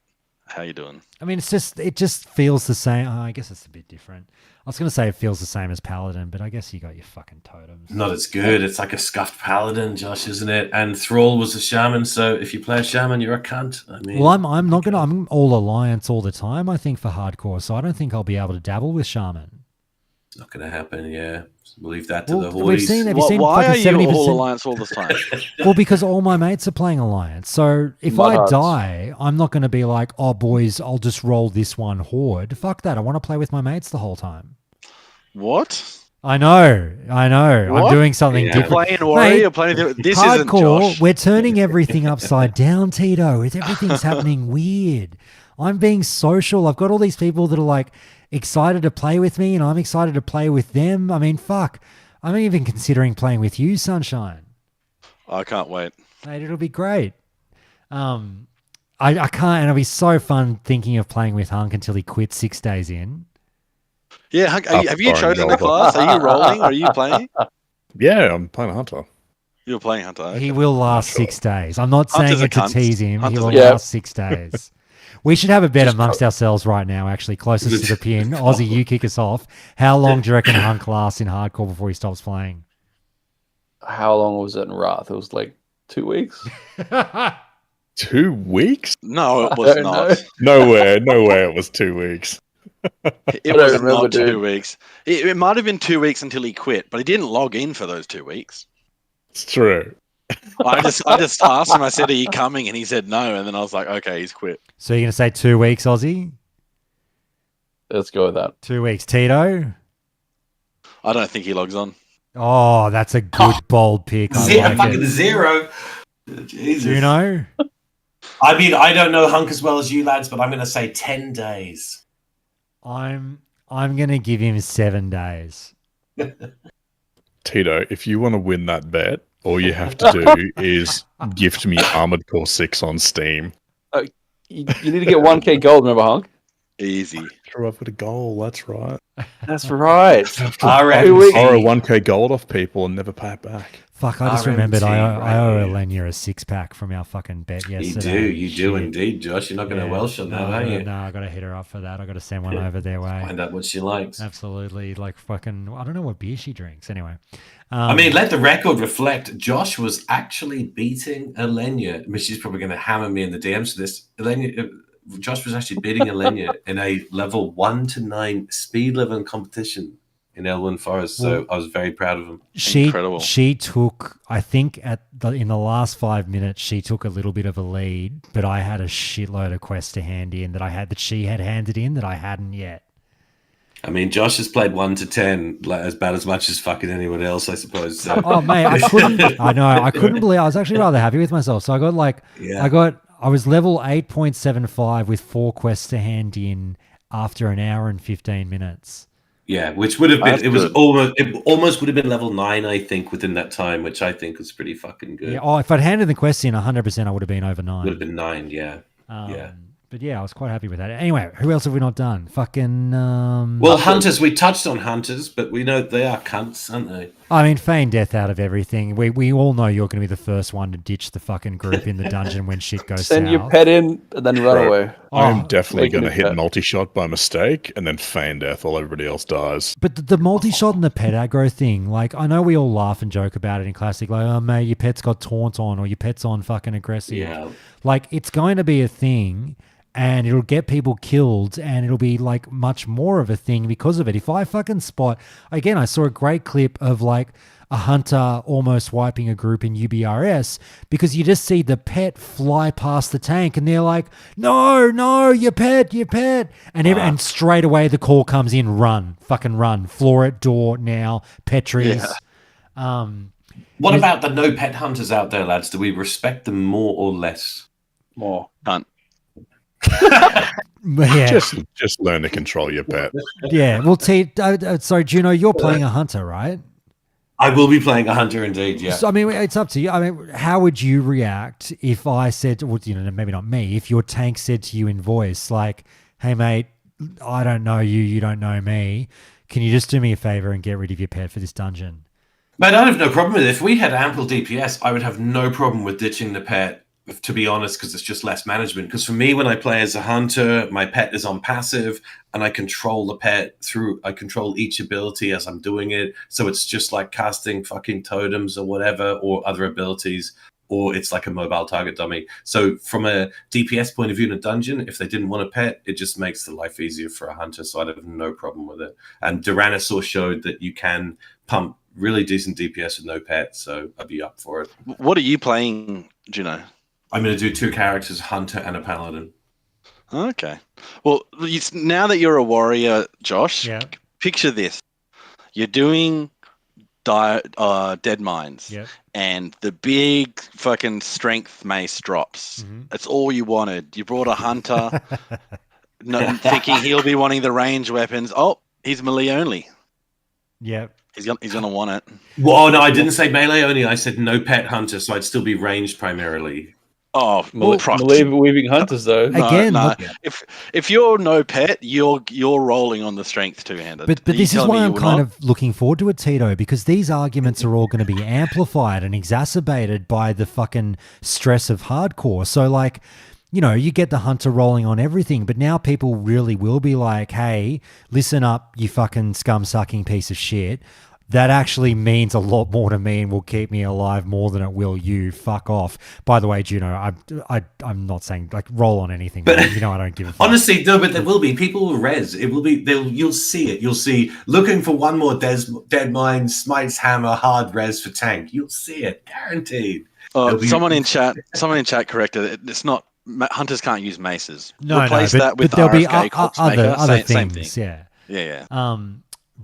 How you doing? I mean, it just feels the same. Oh, I guess it's a bit different. I was going to say it feels the same as Paladin, but I guess you got your fucking totems. Not as good. It's like a scuffed Paladin, Josh, isn't it? And Thrall was a Shaman, so if you play a Shaman, you're a cunt. I mean, well, I'm all Alliance all the time, I think, for hardcore, so I don't think I'll be able to dabble with Shaman. It's not going to happen, yeah. We'll leave that to the Hordes. Why are you all Alliance all the time? Well, because all my mates are playing Alliance. So if I die, I'm not going to be like, oh, boys, I'll just roll this one Horde. Fuck that. I want to play with my mates the whole time. What? I know. What? I'm doing something different. Playing Warrior, playing this hardcore, isn't Josh. We're turning everything upside down, Tito. Everything's happening weird. I'm being social. I've got all these people that are like excited to play with me, and I'm excited to play with them. I mean, fuck. I'm even considering playing with you, Sunshine. I can't wait. Mate, it'll be great. I can't, and it'll be so fun thinking of playing with Hunk until he quits 6 days in. Yeah, Hunk, have you chosen the class? Are you rolling or are you playing? Yeah, I'm playing Hunter. You're playing Hunter. Okay. He will last 6 days. I'm not saying it to tease him. He will Yeah. last 6 days. We should have a bet amongst ourselves right now, actually, closest to the pin. Aussie, you kick us off. How long do you reckon Hunk lasts in hardcore before he stops playing? How long was it in Wrath? It was like 2 weeks. 2 weeks? No, it was not. Nowhere it was 2 weeks. It was not 2 weeks. It might have been 2 weeks until he quit, but he didn't log in for those 2 weeks. It's true. I just asked him, I said, are you coming? And he said no, and then I was like, okay, he's quit. So you're going to say 2 weeks, Aussie? Let's go with that. 2 weeks. Tito? I don't think he logs on. Oh, that's a good bold pick. I like it. Zero. Jesus. Do you know? I mean, I don't know Hunk as well as you lads, but I'm going to say 10 days. I'm going to give him 7 days. Tito, if you want to win that bet, all you have to do is gift me Armored Core 6 on Steam. You need to get 1k gold, remember, Hunk? Easy. Sure, I've got a goal. That's right. That's right. RMC. Borrow 1k gold off people and never pay it back. Fuck, I just RMT, remembered I owe right. Elenia a 6-pack from our fucking bet You yesterday. do Shit. indeed, Josh. You're not going to Welsh on that, are you? No, I got to hit her up for that. I got to send one over their way. Find out what she likes. Absolutely, like fucking. I don't know what beer she drinks. Anyway, I mean, let the record reflect. Josh was actually beating Elenia. I mean, she's probably going to hammer me in the DMs for this. Josh was actually beating Elenia in a level 1 to 9 speed level competition in Elwyn Forest. So I was very proud of him. Incredible. She took, I think, in the last 5 minutes, she took a little bit of a lead, but I had a shitload of quests to hand in that she had handed in that I hadn't yet. I mean, Josh has played 1 to 10 like, about as much as fucking anyone else, I suppose. So. Oh, mate, I couldn't believe. I was actually rather happy with myself. So I got I was level 8.75 with 4 quests to hand in after an hour and 15 minutes. Yeah, which would have been, it almost would have been level 9, I think, within that time, which I think was pretty fucking good. Yeah, if I'd handed the quest in 100%, I would have been over 9. Would have been 9, yeah. Yeah. But yeah, I was quite happy with that. Anyway, who else have we not done? Fucking. Well, Hunters, we touched on Hunters, but we know they are cunts, aren't they? I mean, feign death out of everything. We all know you're going to be the first one to ditch the fucking group in the dungeon when shit goes Send south. your pet in and then run away. I'm definitely making going to a hit pet. multi-shot by mistake and then feign death while everybody else dies. But the multi-shot and the pet aggro thing, like, I know we all laugh and joke about it in Classic, like, oh, mate, your pet's got taunt on or your pet's on fucking aggressive. Yeah. Like, it's going to be a thing. And it'll get people killed, and it'll be like much more of a thing because of it. If I fucking spot, again, I saw a great clip of like a hunter almost wiping a group in UBRS because you just see the pet fly past the tank, and they're like, "No, your pet," and straight away the call comes in, run, floor it, door now, Petries. Yeah. What about the no pet hunters out there, lads? Do we respect them more or less? More. Cunt. Yeah. Just learn to control your pet. Yeah. Well, sorry, Juno, you're playing a hunter, right? I will be playing a hunter indeed, yeah. So, I mean, it's up to you. I mean, how would you react if I said, well, maybe not me, if your tank said to you in voice, like, hey, mate, I don't know you, you don't know me. Can you just do me a favor and get rid of your pet for this dungeon? But I have no problem with it. If we had ample DPS, I would have no problem with ditching the pet, to be honest, because it's just less management. Because for me, when I play as a hunter, my pet is on passive and I control the pet I control each ability as I'm doing it. So it's just like casting fucking totems or whatever, or other abilities, or it's like a mobile target dummy. So from a DPS point of view in a dungeon, if they didn't want a pet, it just makes the life easier for a hunter. So I'd have no problem with it. And Duranosaur showed that you can pump really decent DPS with no pet. So I'd be up for it. What are you playing, Juno? I'm going to do 2 characters, Hunter and a Paladin. Okay. Well, now that you're a warrior, Josh, picture this. You're doing Dead Mines, and the big fucking strength mace drops. Mm-hmm. That's all you wanted. You brought a hunter, thinking he'll be wanting the range weapons. Oh, he's melee only. Yep. He's gonna want it. Well, no, I didn't say melee only. I said no pet hunter, so I'd still be ranged primarily. Oh, melee weaving hunters though. Again, no. If you're no pet, you're rolling on the strength 2-handed. But this is why I'm kind of looking forward to it, Tito, because these arguments are all going to be amplified and exacerbated by the fucking stress of hardcore. So like, you get the hunter rolling on everything, but now people really will be like, hey, listen up, you fucking scum-sucking piece of shit. That actually means a lot more to me and will keep me alive more than it will you. Fuck off. By the way, Juno, I'm not saying like roll on anything. But I don't give a fuck. Honestly, no, but there will be people will res. It will be you'll see it. You'll see looking for one more Dead Mind, Smite's Hammer, hard res for tank. You'll see it, guaranteed. Someone in chat corrected it. It's not hunters can't use maces. No, Replace that with there'll RFK be Corpse other Maker. things. Same thing. Yeah.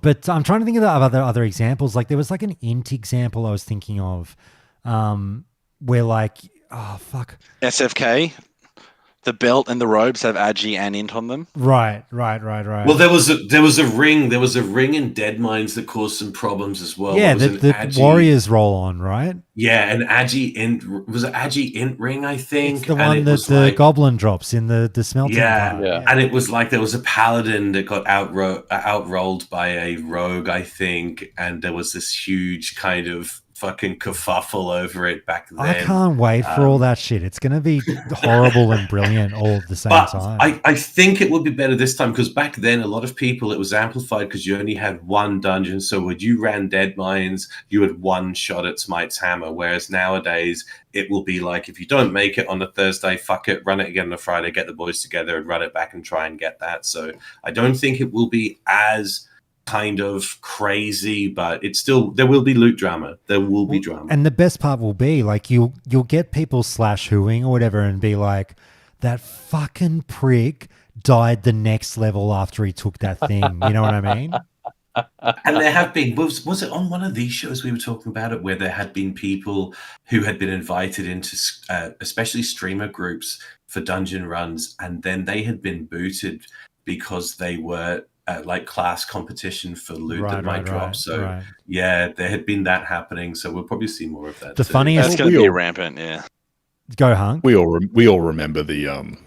But I'm trying to think of other examples. Like there was like an int example I was thinking of, where like, oh fuck, SFK, The belt and the robes have agi and int on them. Right. Well, there was a ring in Dead Mines that caused some problems as well. Yeah, What was the an agi, warriors roll on, right? Yeah, an agi int was an agi int ring, I think. It's the one that the goblin drops in the smelting part. Yeah. And it was like there was a paladin that got outrolled by a rogue, I think, and there was this huge kind of fucking kerfuffle over it back then. I can't wait for all that shit. It's going to be horrible and brilliant all at the same time. I think it would be better this time because back then a lot of people, it was amplified because you only had one dungeon. So when you ran Dead Mines, you had one shot at Smite's Hammer. Whereas nowadays it will be like, if you don't make it on a Thursday, fuck it, run it again on a Friday, get the boys together and run it back and try and get that. So I don't think it will be as kind of crazy, but it's still, there will be loot drama. There will be drama. And the best part will be like you'll get people /whoing or whatever and be like, that fucking prick died the next level after he took that thing. You know what I mean? And there have been, was it on one of these shows we were talking about it, where there had been people who had been invited into especially streamer groups for dungeon runs, and then they had been booted because they were like class competition for loot that might drop. So yeah, there had been that happening. So we'll probably see more of that. The funniest, that's going to be rampant. Yeah. Go, Hunk. We all remember the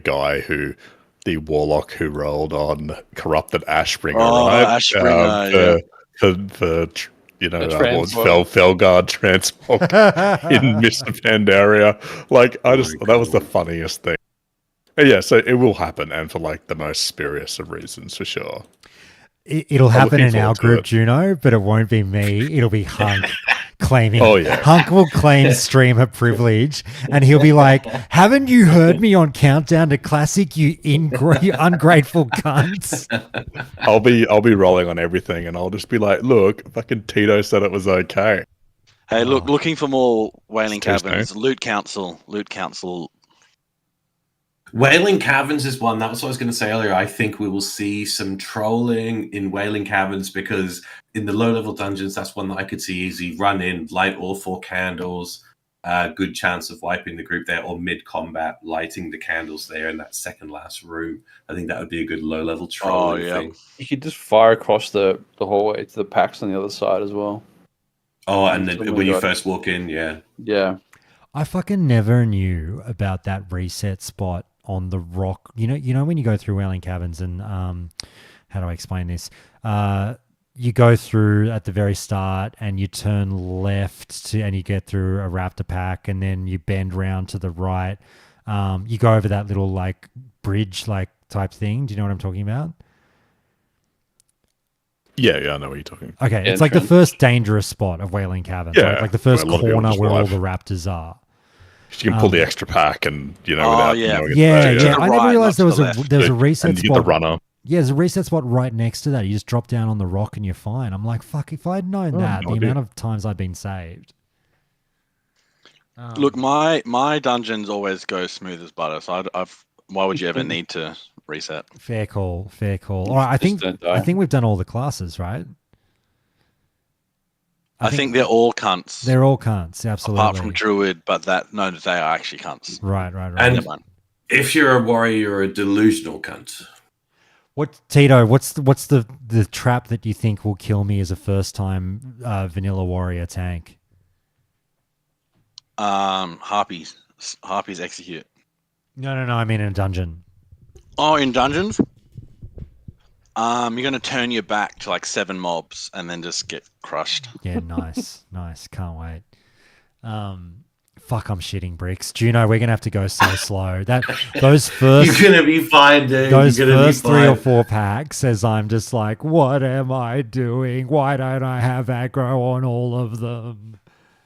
guy the warlock who rolled on corrupted Ashbringer, right? Ashbringer, for Felguard transmog in Mr. Pandaria. Like that was the funniest thing. Yeah, so it will happen, and for like the most spurious of reasons, for sure. It'll happen in our group, Juno, but it won't be me. It'll be Hunk claiming. Oh yeah, Hunk will claim streamer privilege, and he'll be like, "Haven't you heard me on Countdown to Classic? You ungrateful cunts." I'll be rolling on everything, and I'll just be like, "Look, fucking Tito said it was okay." Hey, look, looking for more Wailing Caverns. Loot Council. Wailing Caverns is one. That was what I was going to say earlier. I think we will see some trolling in Wailing Caverns because in the low-level dungeons, that's one that I could see easy. Run in, light all 4 candles, good chance of wiping the group there, or mid-combat, lighting the candles there in that second last room. I think that would be a good low-level trolling thing. You could just fire across the hallway to the packs on the other side as well. Oh, and then when you first walk in, yeah. Yeah. I fucking never knew about that reset spot on the rock. You know when you go through Wailing Caverns and how do I explain this? You go through at the very start and you turn left and you get through a raptor pack, and then you bend round to the right. You go over that little like bridge like type thing. Do you know what I'm talking about? Yeah, I know what you're talking. Okay, it's like the first dangerous spot of Wailing Caverns. Yeah, like the first corner where all the raptors are. You can pull the extra pack, and I never realized there was a reset spot. The runner. Yeah, there's a reset spot right next to that. You just drop down on the rock and you're fine. I'm like, fuck, if I'd known the amount of times I'd been saved. Look, my dungeons always go smooth as butter, so why would you ever need to reset? Fair call. All right, I think we've done all the classes, right? I think they're all cunts. They're all cunts, absolutely. Apart from Druid, but they are actually cunts. Right. And if you're a warrior, you're a delusional cunt. Tito, what's the trap that you think will kill me as a first-time vanilla warrior tank? Harpies execute. No, I mean in a dungeon. Oh, in dungeons? You're going to turn your back to like 7 mobs and then just get crushed. Yeah, nice. Can't wait. Fuck, I'm shitting bricks. Juno, we're going to have to go so slow. Those first... You're going to be fine, dude. Those first 3 or 4 packs, as I'm just like, what am I doing? Why don't I have aggro on all of them?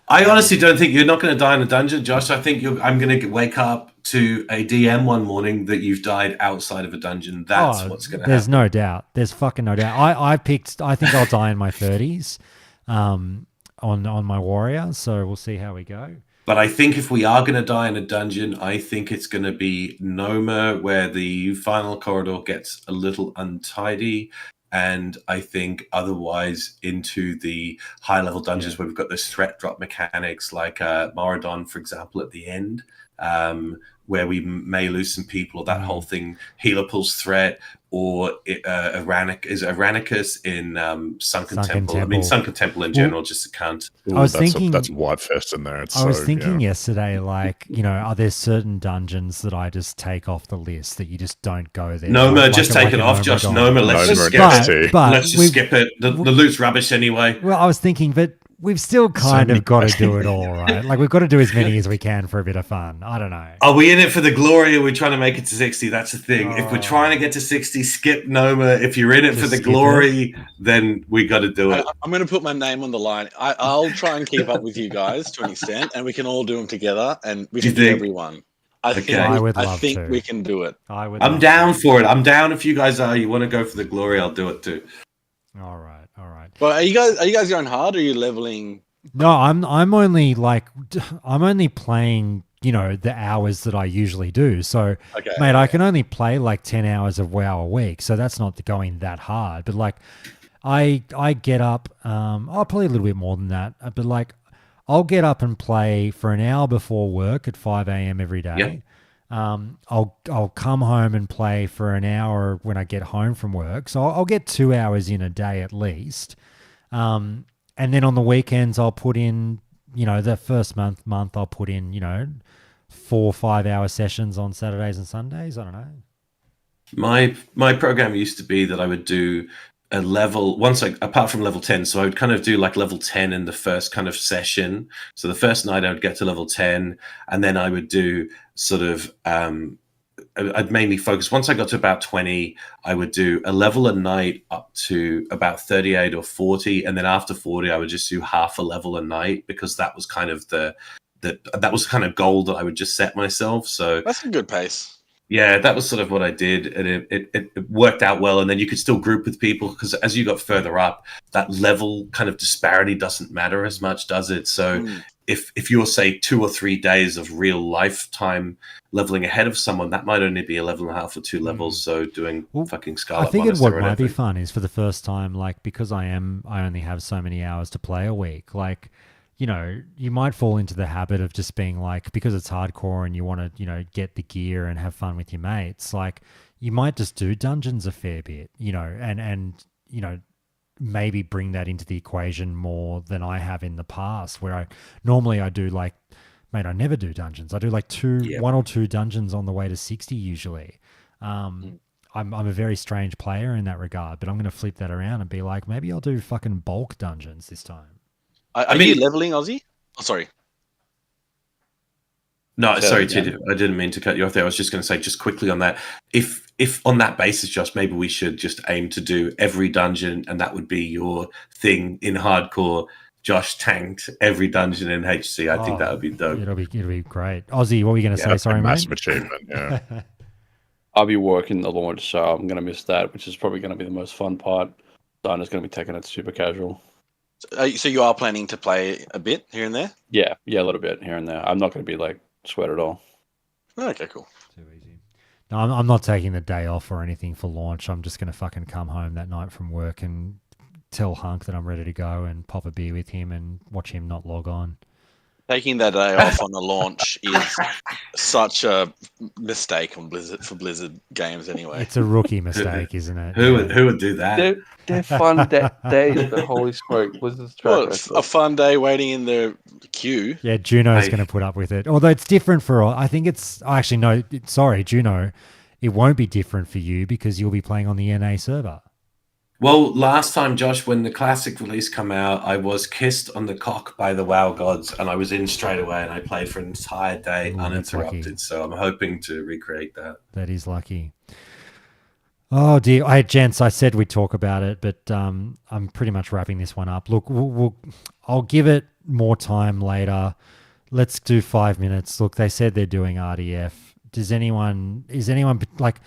I honestly don't think you're not going to die in a dungeon, Josh. I think I'm going to wake up to a DM one morning that you've died outside of a dungeon. That's what's going to happen. There's no doubt. There's fucking no doubt. I think I'll die in my 30s on my warrior, so we'll see how we go. But I think if we are going to die in a dungeon, I think it's going to be Noma, where the final corridor gets a little untidy. And I think otherwise into the high-level dungeons where we've got those threat drop mechanics like Moradon, for example, at the end. where we may lose some people, or that whole thing, healer pulls threat, or Aranicus in Sunken Temple. I mean, Sunken Temple in general, just a cunt. Ooh, I was that's thinking that's White Fest in there. I was thinking yesterday, like, are there certain dungeons that I just take off the list that you just don't go there? Noma, just take it off, Josh. Noma, let's just skip it. Let's just skip it. The loot's rubbish anyway. Well, I was thinking, but we've still kind of got to do it all, right? Like, we've got to do as many as we can for a bit of fun. I don't know. Are we in it for the glory, or are we trying to make it to 60? That's the thing. If we're trying to get to 60, skip Noma. If you're in it for the glory, then we got to do it. I'm going to put my name on the line. I'll try and keep up with you guys to an extent, and we can all do them together, and we can do everyone. I think we can do it. I'm down for it. I'm down if you guys are. You want to go for the glory, I'll do it too. All right. Well, are you guys going hard, or are you leveling? No, I'm only playing, the hours that I usually do. So, mate, I can only play like 10 hours of WoW a week. So that's not going that hard. But like, I get up, probably a little bit more than that. But like, I'll get up and play for an hour before work at 5 a.m. every day. Yep. I'll come home and play for an hour when I get home from work. So I'll get 2 hours in a day at least. And then on the weekends, I'll put in, the first month I'll put in, 4 or 5 hour sessions on Saturdays and Sundays. I don't know. My program used to be that I would do a level apart from level 10. So I would kind of do like level 10 in the first kind of session. So the first night I would get to level 10, and then I would do sort of, I'd mainly focus. Once I got to about 20, I would do a level a night up to about 38 or 40. And then after 40, I would just do half a level a night, because that was kind of that was kind of goal that I would just set myself. So that's a good pace. Yeah, that was sort of what I did, and it worked out well. And then you could still group with people, because as you got further up, that level kind of disparity doesn't matter as much, does it? So if you're, say, 2 or 3 days of real lifetime leveling ahead of someone, that might only be a level and a half or 2 levels. So doing fucking Scarlet. I think what might be fun is, for the first time, like, because I only have so many hours to play a week, like, you might fall into the habit of just being like, because it's hardcore and you want to, get the gear and have fun with your mates, like, you might just do dungeons a fair bit, and maybe bring that into the equation more than I have in the past, where I normally do like, mate, I never do dungeons. I do like 1 or 2 dungeons on the way to 60 usually. I'm a very strange player in that regard, but I'm going to flip that around and be like, maybe I'll do fucking bulk dungeons this time. Are you leveling, Aussie? Oh, sorry. No, sorry, Tid. I didn't mean to cut you off there. I was just going to say, just quickly on that, if on that basis, Josh, maybe we should just aim to do every dungeon, and that would be your thing in hardcore. Josh tanked every dungeon in HC. I think that would be dope. It'll be great. Ozzy, what were you going to say? Sorry, mate. Massive achievement. Yeah. I'll be working the launch, so I'm going to miss that, which is probably going to be the most fun part. Dinah's going to be taking it super casual. So you are planning to play a bit here and there? Yeah, a little bit here and there. I'm not going to be like sweat at all. Okay, cool. Too easy. No, I'm not taking the day off or anything for launch. I'm just going to fucking come home that night from work and tell Hunk that I'm ready to go and pop a beer with him and watch him not log on. Taking that day off on the launch is such a mistake for Blizzard games anyway. It's a rookie mistake, isn't it? Who would do that? They're fun days, but holy smoke, Blizzard's track. A fun day waiting in the queue. Yeah, Juno's going to put up with it. Although it's different for all. I think it's... Actually, no, sorry, Juno. It won't be different for you because you'll be playing on the NA server. Well, last time, Josh, when the classic release came out, I was kissed on the cock by the WoW gods, and I was in straight away, and I played for an entire day uninterrupted. So I'm hoping to recreate that. That is lucky. Oh dear, gents, I said we'd talk about it, but I'm pretty much wrapping this one up. Look, I'll give it more time later. Let's do 5 minutes. Look, they said they're doing RDF. Is anyone like?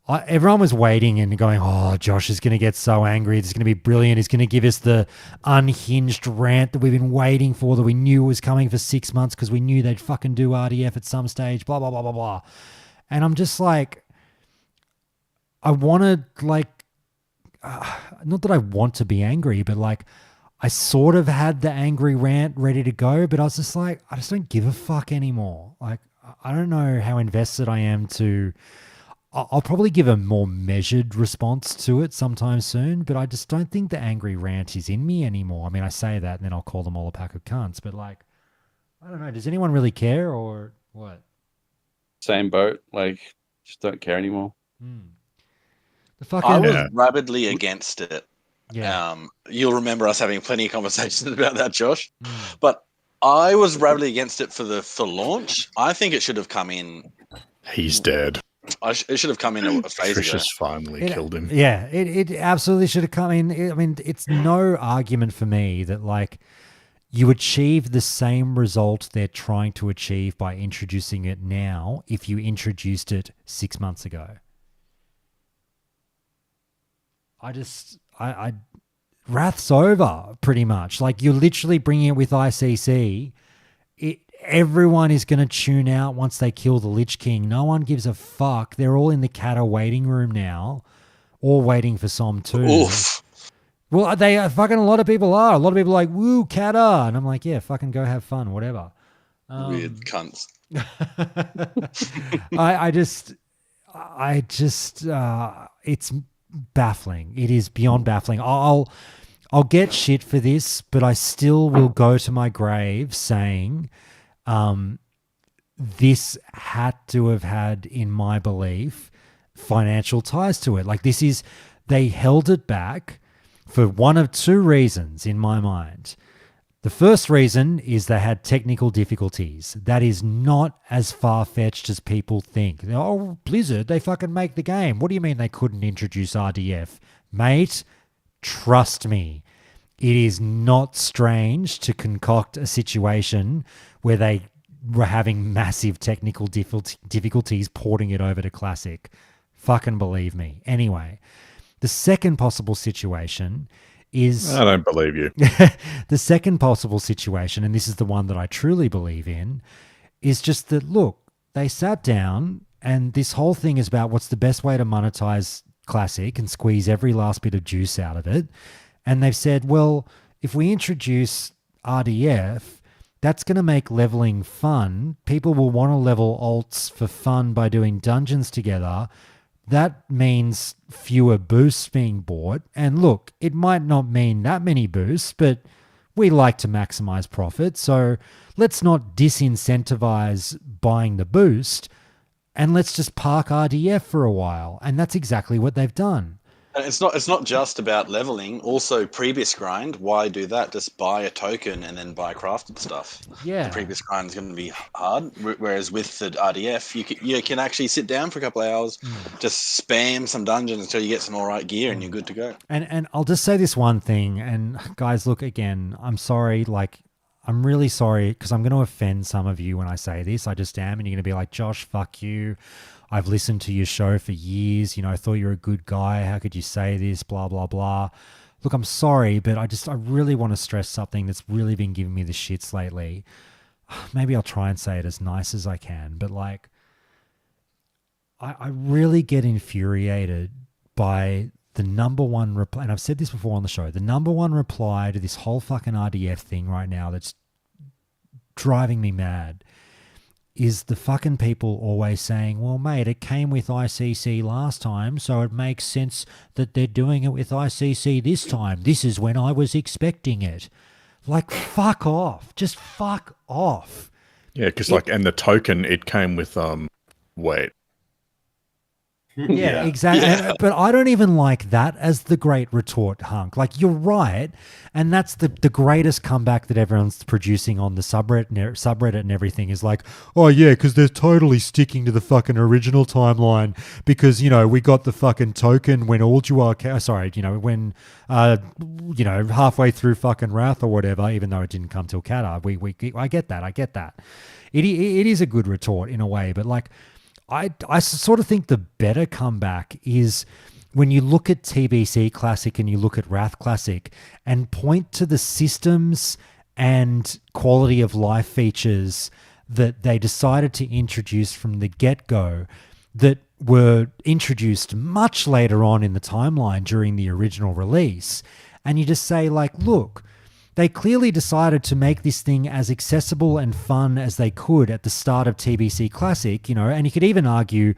Everyone was waiting and going, oh, Josh is going to get so angry. It's going to be brilliant. He's going to give us the unhinged rant that we've been waiting for, that we knew was coming for 6 months because we knew they'd fucking do RDF at some stage, blah, blah, blah, blah, blah. And I'm just like, I want to, like, not that I want to be angry, but like, I sort of had the angry rant ready to go, but I was just like, I just don't give a fuck anymore. Like, I don't know how invested I am to. I'll probably give a more measured response to it sometime soon, but I just don't think the angry rant is in me anymore. I mean, I say that and then I'll call them all a pack of cunts, but like, I don't know. Does anyone really care or what? Same boat. Like, just don't care anymore. The fucking, I was rabidly against it. Yeah. You'll remember us having plenty of conversations about that, Josh. But I was rabidly against it for launch. I think it should have come in. He's dead. It should have come in a phase ago. Tricia's finally killed him. Yeah, it absolutely should have come in. I mean, it's no argument for me that like you achieve the same result they're trying to achieve by introducing it now if you introduced it 6 months ago. I Wrath's over pretty much. Like you're literally bringing it with ICC. Everyone is going to tune out once they kill the Lich King. No one gives a fuck. They're all in the Kata waiting room now, all waiting for Som 2. Oof. Well, they fucking a lot of people are. A lot of people are like, woo, Kata. And I'm like, yeah, fucking go have fun, whatever. Weird cunts. I just, it's baffling. It is beyond baffling. I'll get shit for this, but I still will go to my grave saying, this had to have had, in my belief, financial ties to it. Like they held it back for one of two reasons in my mind. The first reason is they had technical difficulties. That is not as far-fetched as people think. Oh, Blizzard, they fucking make the game. What do you mean they couldn't introduce RDF? Mate, trust me. It is not strange to concoct a situation where they were having massive technical difficulties porting it over to Classic. Fucking believe me. Anyway, the second possible situation is... I don't believe you. The second possible situation, and this is the one that I truly believe in, is just that, look, they sat down and this whole thing is about what's the best way to monetize Classic and squeeze every last bit of juice out of it. And they've said, well, if we introduce RDF, that's going to make leveling fun. People will want to level alts for fun by doing dungeons together. That means fewer boosts being bought. And look, it might not mean that many boosts, but we like to maximize profit. So let's not disincentivize buying the boost and let's just park RDF for a while. And that's exactly what they've done. It's not just about leveling. Also, previous grind. Why do that? Just buy a token and then buy crafted stuff. Yeah. The previous grind is going to be hard. Whereas with the RDF, you can actually sit down for a couple of hours, just spam some dungeons until you get some all right gear, and you're good to go. And I'll just say this one thing. And guys, look, again, I'm sorry. Like, I'm really sorry because I'm going to offend some of you when I say this. I just am, and you're going to be like, Josh, fuck you. I've listened to your show for years. You know, I thought you were a good guy. How could you say this? Blah, blah, blah. Look, I'm sorry, but I really want to stress something that's really been giving me the shits lately. Maybe I'll try and say it as nice as I can, but like, I really get infuriated by the number one reply, and I've said this before on the show, the number one reply to this whole fucking RDF thing right now that's driving me mad is the fucking people always saying, well, mate, it came with ICC last time, so it makes sense that they're doing it with ICC this time. This is when I was expecting it. Like, fuck off. Just fuck off. Yeah, because and the token, it came with, wait. Yeah, exactly. Yeah. But I don't even like that as the great retort, Hunk. Like, you're right. And that's the greatest comeback that everyone's producing on the subreddit and everything is like, oh, yeah, because they're totally sticking to the fucking original timeline because, you know, we got the fucking token when when halfway through fucking Wrath or whatever, even though it didn't come till Kata. I get that. It is a good retort in a way, but like, I sort of think the better comeback is when you look at TBC Classic and you look at Wrath Classic and point to the systems and quality of life features that they decided to introduce from the get-go that were introduced much later on in the timeline during the original release. And you just say, like, look, they clearly decided to make this thing as accessible and fun as they could at the start of TBC Classic, and you could even argue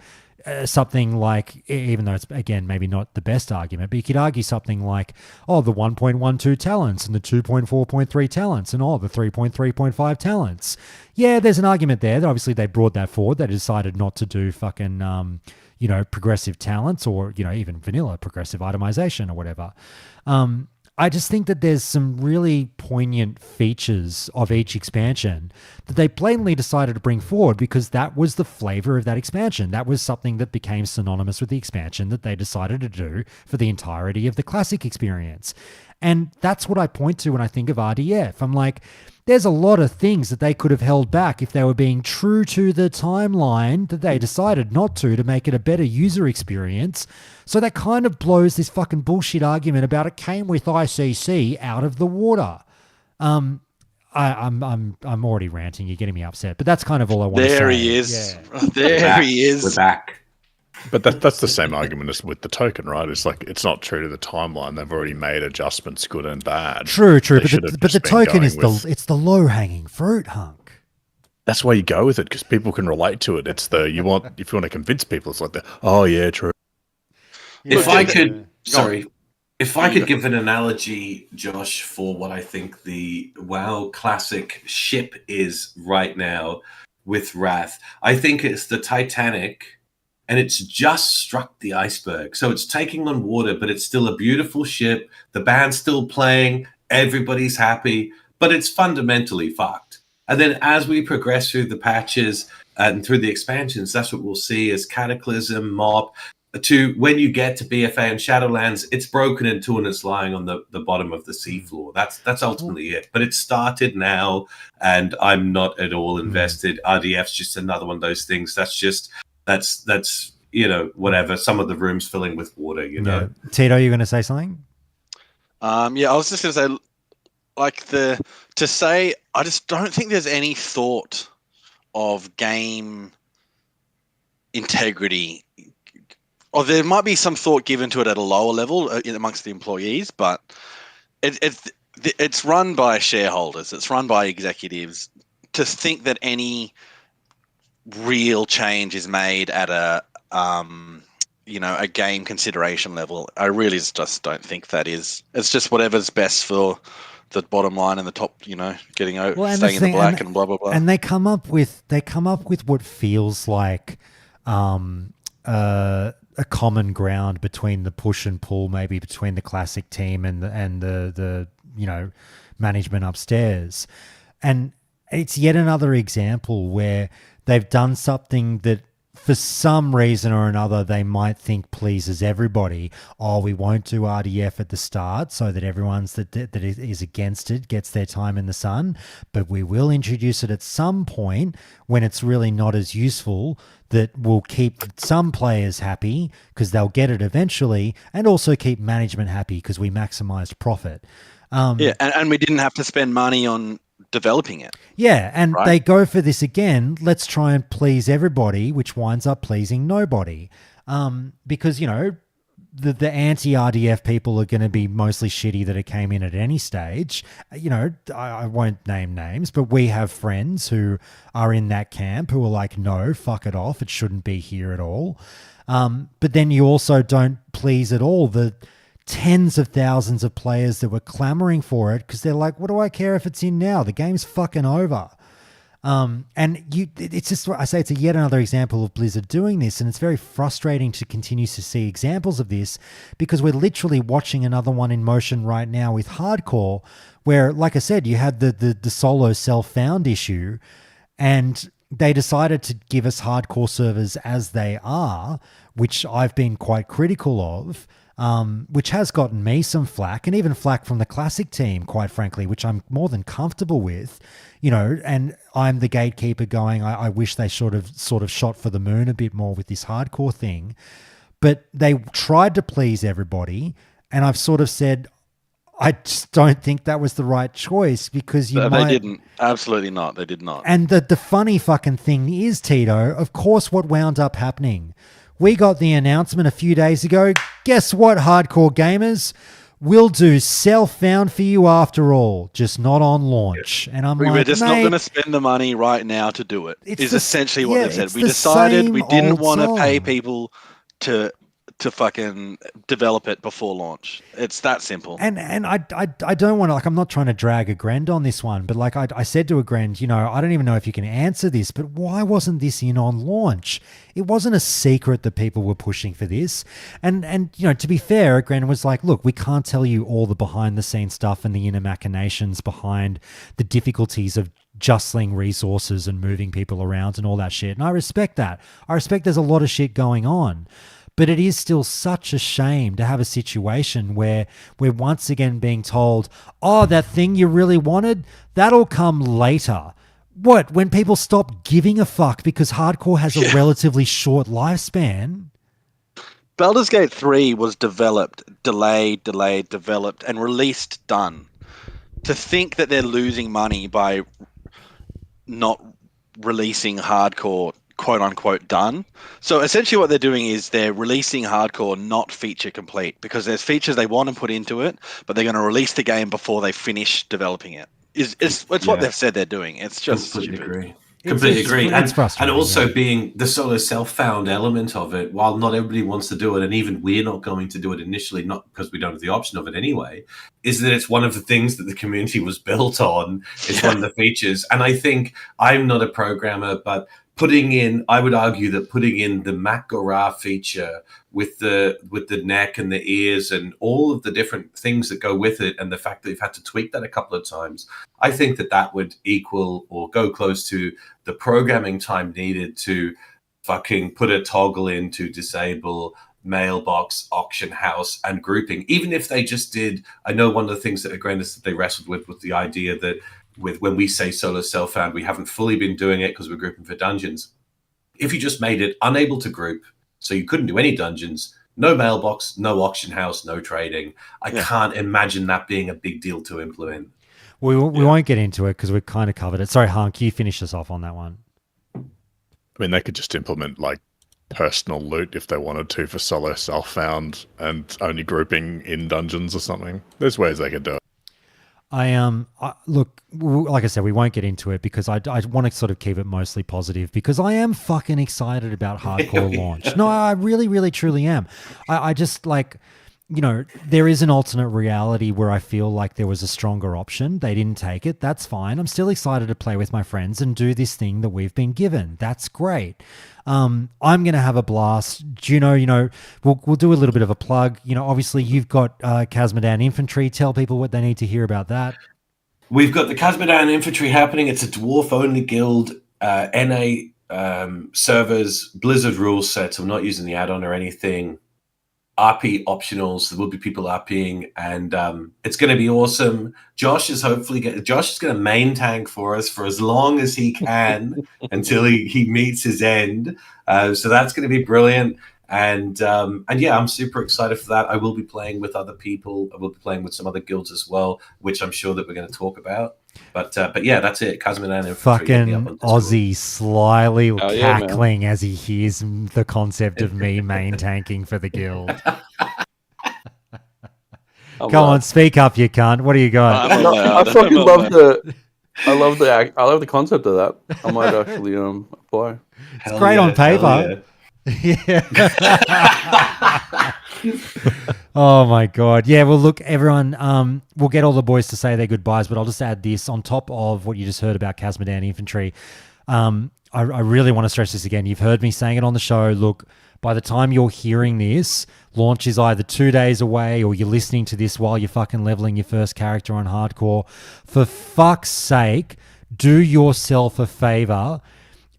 something like, even though it's, again, maybe not the best argument, but you could argue something like, the 1.12 talents and the 2.4.3 talents and the 3.3.5 talents. Yeah, there's an argument there that obviously they brought that forward. They decided not to do fucking, progressive talents or, even vanilla progressive itemization or whatever. I just think that there's some really poignant features of each expansion that they blatantly decided to bring forward because that was the flavor of that expansion. That was something that became synonymous with the expansion that they decided to do for the entirety of the classic experience. And that's what I point to when I think of RDF. I'm like, there's a lot of things that they could have held back if they were being true to the timeline that they decided not to make it a better user experience. So that kind of blows this fucking bullshit argument about it came with ICC out of the water. I'm already ranting. You're getting me upset, but that's kind of all I want to say. There he is. Yeah. There he is. We're back. But that's the same argument as with the token, right? It's like it's not true to the timeline. They've already made adjustments, good and bad. True. But the token is it's the low hanging fruit, Hunk. That's why you go with it because people can relate to it. It's if you want to convince people, it's like true. If I could give an analogy, Josh, for what I think the WoW Classic ship is right now with Wrath, I think it's the Titanic. And it's just struck the iceberg. So it's taking on water, but it's still a beautiful ship. The band's still playing. Everybody's happy. But it's fundamentally fucked. And then as we progress through the patches and through the expansions, that's what we'll see as Cataclysm, Mop, to when you get to BFA and Shadowlands, it's broken in two and it's lying on the bottom of the seafloor. That's ultimately it. But it started now, and I'm not at all invested. RDF's just another one of those things. That's whatever. Some of the rooms filling with water, Yeah. Tito, you going to say something? I was just going to say, I just don't think there's any thought of game integrity, or there might be some thought given to it at a lower level amongst the employees, but it's run by shareholders. It's run by executives. To think that any real change is made at a game consideration level, I really just don't think that is. It's just whatever's best for the bottom line and the top, getting over, staying in the black and blah blah blah. And they come up with what feels like a common ground between the push and pull, maybe between the classic team and the management upstairs. And it's yet another example where they've done something that for some reason or another they might think pleases everybody. We won't do RDF at the start so that everyone's that is against it gets their time in the sun, but we will introduce it at some point when it's really not as useful, that will keep some players happy because they'll get it eventually, and also keep management happy because we maximized profit. And we didn't have to spend money on developing it. Yeah, and they go for this again. Let's try and please everybody, which winds up pleasing nobody. Because, the anti-RDF people are going to be mostly shitty that it came in at any stage. I won't name names, but we have friends who are in that camp who are like, no, fuck it off. It shouldn't be here at all. But then you also don't please at all the tens of thousands of players that were clamoring for it because they're like, what do I care if it's in now? The game's fucking over. It's just, I say it's yet another example of Blizzard doing this, and it's very frustrating to continue to see examples of this because we're literally watching another one in motion right now with Hardcore, where, like I said, you had the solo self-found issue, and they decided to give us Hardcore servers as they are, which I've been quite critical of. Which has gotten me some flack, and even flack from the classic team, quite frankly, which I'm more than comfortable with, and I'm the gatekeeper going, I wish they sort of shot for the moon a bit more with this Hardcore thing. But they tried to please everybody, and I've sort of said, I just don't think that was the right choice because they didn't. Absolutely not. They did not. And the funny fucking thing is, Tito, of course what wound up happening, we got the announcement a few days ago. Guess what, hardcore gamers? we'll do self-found for you after all, just not on launch. And I'm we're just not mate, going to spend the money right now to do it. It's Is the- essentially yeah, what they've said. it's We the decided we same didn't old want to pay song. people to fucking develop it before launch. It's that simple. And I don't want to, like, I'm not trying to drag a Grand on this one, but like I said to a Grand, you know, I don't even know if you can answer this, but why wasn't this in on launch? It wasn't a secret that people were pushing for this. And you know, to be fair, Grand was like, look, we can't tell you all the behind the scenes stuff and the inner machinations behind the difficulties of justling resources and moving people around and all that shit. And I respect that. I respect there's a lot of shit going on. But it is still such a shame to have a situation where we're once again being told, oh, that thing you really wanted, that'll come later. What, when people stop giving a fuck because hardcore has a relatively short lifespan? Baldur's Gate 3 was developed, delayed, developed, and released done. To think that they're losing money by not releasing hardcore quote unquote done. So essentially what they're doing is they're releasing hardcore not feature complete because there's features they want to put into it, but they're going to release the game before they finish developing it. It's what they've said they're doing. It's just completely stupid. agree. Completely agree. It's frustrating, and also being the solo self-found element of it, while not everybody wants to do it, and even we're not going to do it initially, not because we don't have the option of it anyway, is that it's one of the things that the community was built on. It's one of the features. And I think I'm not a programmer, but I would argue that putting in the Mak'gora feature with the neck and the ears and all of the different things that go with it, and the fact that you've had to tweak that a couple of times, I think that would equal or go close to the programming time needed to fucking put a toggle in to disable mailbox, auction house, and grouping. Even if they just did, I know one of the things that Agrandis that they wrestled with was the idea that when we say solo self-found, we haven't fully been doing it because we're grouping for dungeons. If you just made it unable to group, so you couldn't do any dungeons, no mailbox, no auction house, no trading, I can't imagine that being a big deal to implement. We won't get into it because we've kind of covered it. Sorry, Hunk, you finish us off on that one. I mean, they could just implement like personal loot if they wanted to for solo self-found and only grouping in dungeons or something. There's ways they could do it. Look, like I said, we won't get into it because I want to sort of keep it mostly positive because I am fucking excited about hardcore launch. No, I really, really, truly am. I just like, you know, there is an alternate reality where I feel like there was a stronger option. They didn't take it. That's fine. I'm still excited to play with my friends and do this thing that we've been given. That's great. I'm going to have a blast. Juno, you know, we'll do a little bit of a plug. You know, obviously you've got Khazmodan Infantry. Tell people what they need to hear about that. We've got the Khazmodan Infantry happening. It's a dwarf-only guild, NA servers, Blizzard rules set. I'm not using the add-on or anything. RP optionals. There will be people RPing, and it's going to be awesome. Josh is going to main tank for us for as long as he can until he meets his end. So that's going to be brilliant. And yeah, I'm super excited for that. I will be playing with other people. I will be playing with some other guilds as well, which I'm sure that we're going to talk about. But yeah, that's it. Khazmodan Infantry. Fucking Aussie slyly cackling as he hears the concept of me main tanking for the guild. Go on, speak up, you cunt. What do you got? I fucking love the concept of that. I might actually apply. It's great on paper. Yeah. Oh my god. Yeah, well look, everyone, we'll get all the boys to say their goodbyes, but I'll just add this on top of what you just heard about Khazmodan Infantry. I really want to stress this again. You've heard me saying it on the show. Look, by the time you're hearing this, launch is either 2 days away or you're listening to this while you're fucking leveling your first character on hardcore. For fuck's sake, do yourself a favor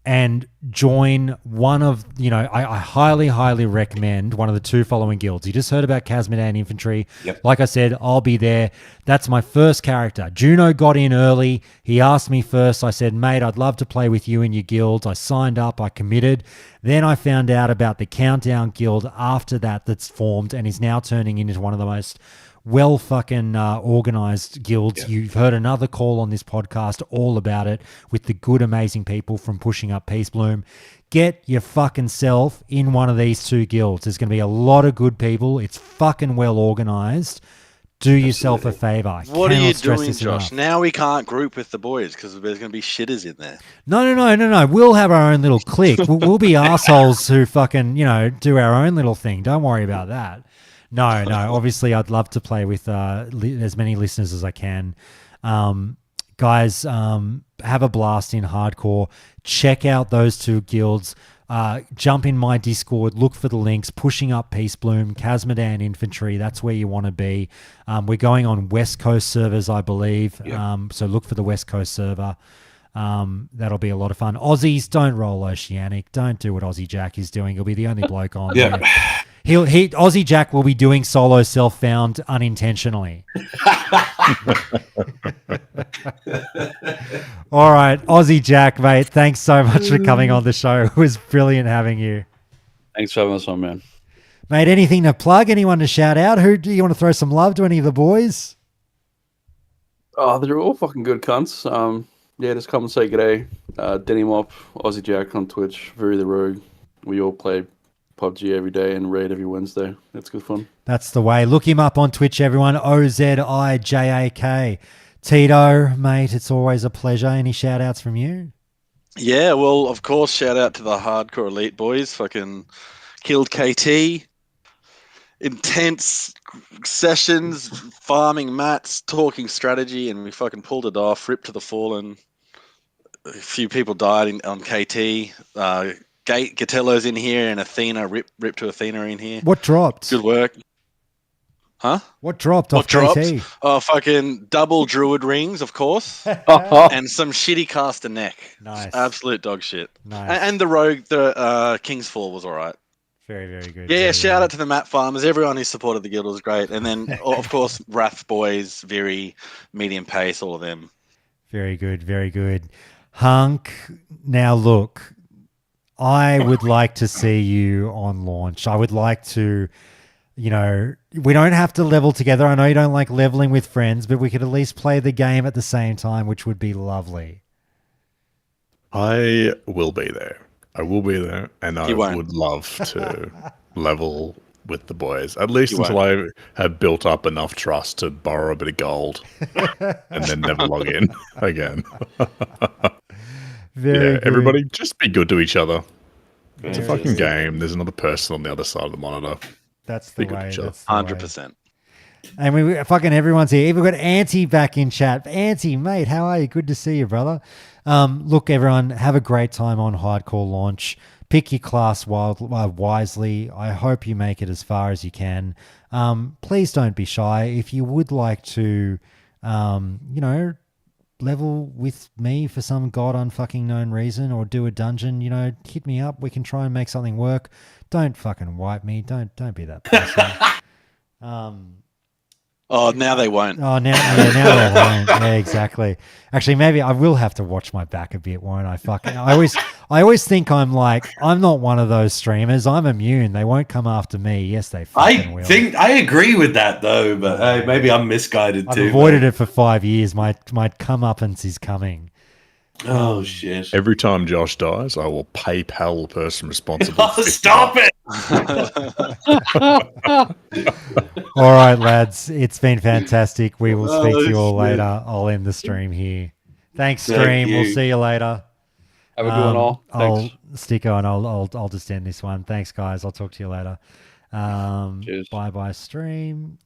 and join one of, you know, I highly, highly recommend one of the two following guilds. You just heard about Khazmodan Infantry. Yep. Like I said, I'll be there. That's my first character. Juno got in early. He asked me first. I said, mate, I'd love to play with you in your guild. I signed up. I committed. Then I found out about the Countdown Guild after that's formed and is now turning into one of the most well fucking organized guilds. Yep. You've heard another call on this podcast all about it with the good, amazing people from Pushing Up Peace Bloom. Get your fucking self in one of these two guilds. There's going to be a lot of good people. It's fucking well organized. Do yourself a favor. What are you doing, this Josh? enough. Now we can't group with the boys because there's going to be shitters in there. No. We'll have our own little clique. We'll be assholes who fucking, do our own little thing. Don't worry about that. No. Obviously, I'd love to play with as many listeners as I can. Guys, have a blast in hardcore. Check out those two guilds. Jump in my Discord, look for the links, Pushing Up Peace Bloom, Casmodan Infantry, that's where you want to be. We're going on West Coast servers, I believe, so look for the West Coast server. That'll be a lot of fun. Aussies, don't roll Oceanic. Don't do what Aussie Jack is doing. He'll be the only bloke on there. Aussie Jack will be doing solo self-found unintentionally. All right, Aussie Jack, mate, thanks so much for coming on the show. It was brilliant having you. Thanks for having us on, man. Mate, anything to plug? Anyone to shout out? Who do you want to throw some love to? Any of the boys? Oh, they're all fucking good cunts. Just come and say g'day. Denny Mop, Aussie Jack on Twitch, Very the Rogue. We all play PUBG every day and raid every Wednesday. That's good fun. That's the way. Look him up on Twitch, everyone. OZIJAK. Tito, mate, it's always a pleasure. Any shout outs from you? Yeah, well, of course, shout out to the Hardcore Elite boys. Fucking killed KT. Intense sessions, farming mats, talking strategy, and we fucking pulled it off. Ripped to the Fallen. A few people died on KT. Gatello's in here and Athena, rip to Athena in here. What dropped? Good work. Huh? What dropped off KT? Oh, fucking double druid rings, of course. And some shitty caster neck. Nice. Absolute dog shit. Nice. And the rogue, the King's Fall was all right. Very, very good. Yeah, shout out to the map farmers. Everyone who supported the guild was great. And then, of course, Wrath boys, very medium pace, all of them. Very good, very good. Hunk, now look, I would like to see you on launch. I would like to, we don't have to level together. I know you don't like leveling with friends, but we could at least play the game at the same time, which would be lovely. I will be there. I will be there, and I would love to level with the boys, at least until I have built up enough trust to borrow a bit of gold and then never log in again. Very good. Everybody just be good to each other. It's a fucking game. There's another person on the other side of the monitor. That's the way. That's the 100%. And we fucking everyone's here. We've got Auntie back in chat. Auntie, mate, how are you? Good to see you, brother. Look, everyone, have a great time on Hardcore launch. Pick your class wisely. I hope you make it as far as you can. Please don't be shy. If you would like to, level with me for some god unfucking known reason or do a dungeon, hit me up. We can try and make something work. Don't fucking wipe me. Don't be that person. Oh, now they won't. Oh, now they won't. Yeah, exactly. Actually, maybe I will have to watch my back a bit, won't I? I always think I'm not one of those streamers. I'm immune. They won't come after me. Yes, they fucking will. I agree with that though, but maybe I'm misguided too. I've avoided it for 5 years. My comeuppance is coming. Oh shit! Every time Josh dies, I will PayPal the person responsible. Oh, stop it! All right, lads. It's been fantastic. We will speak to you all later. I'll end the stream here. Thanks, stream. We'll see you later. Have a good one, all. Thanks. Sticko, and I'll just end this one. Thanks, guys. I'll talk to you later. Cheers. Bye, stream.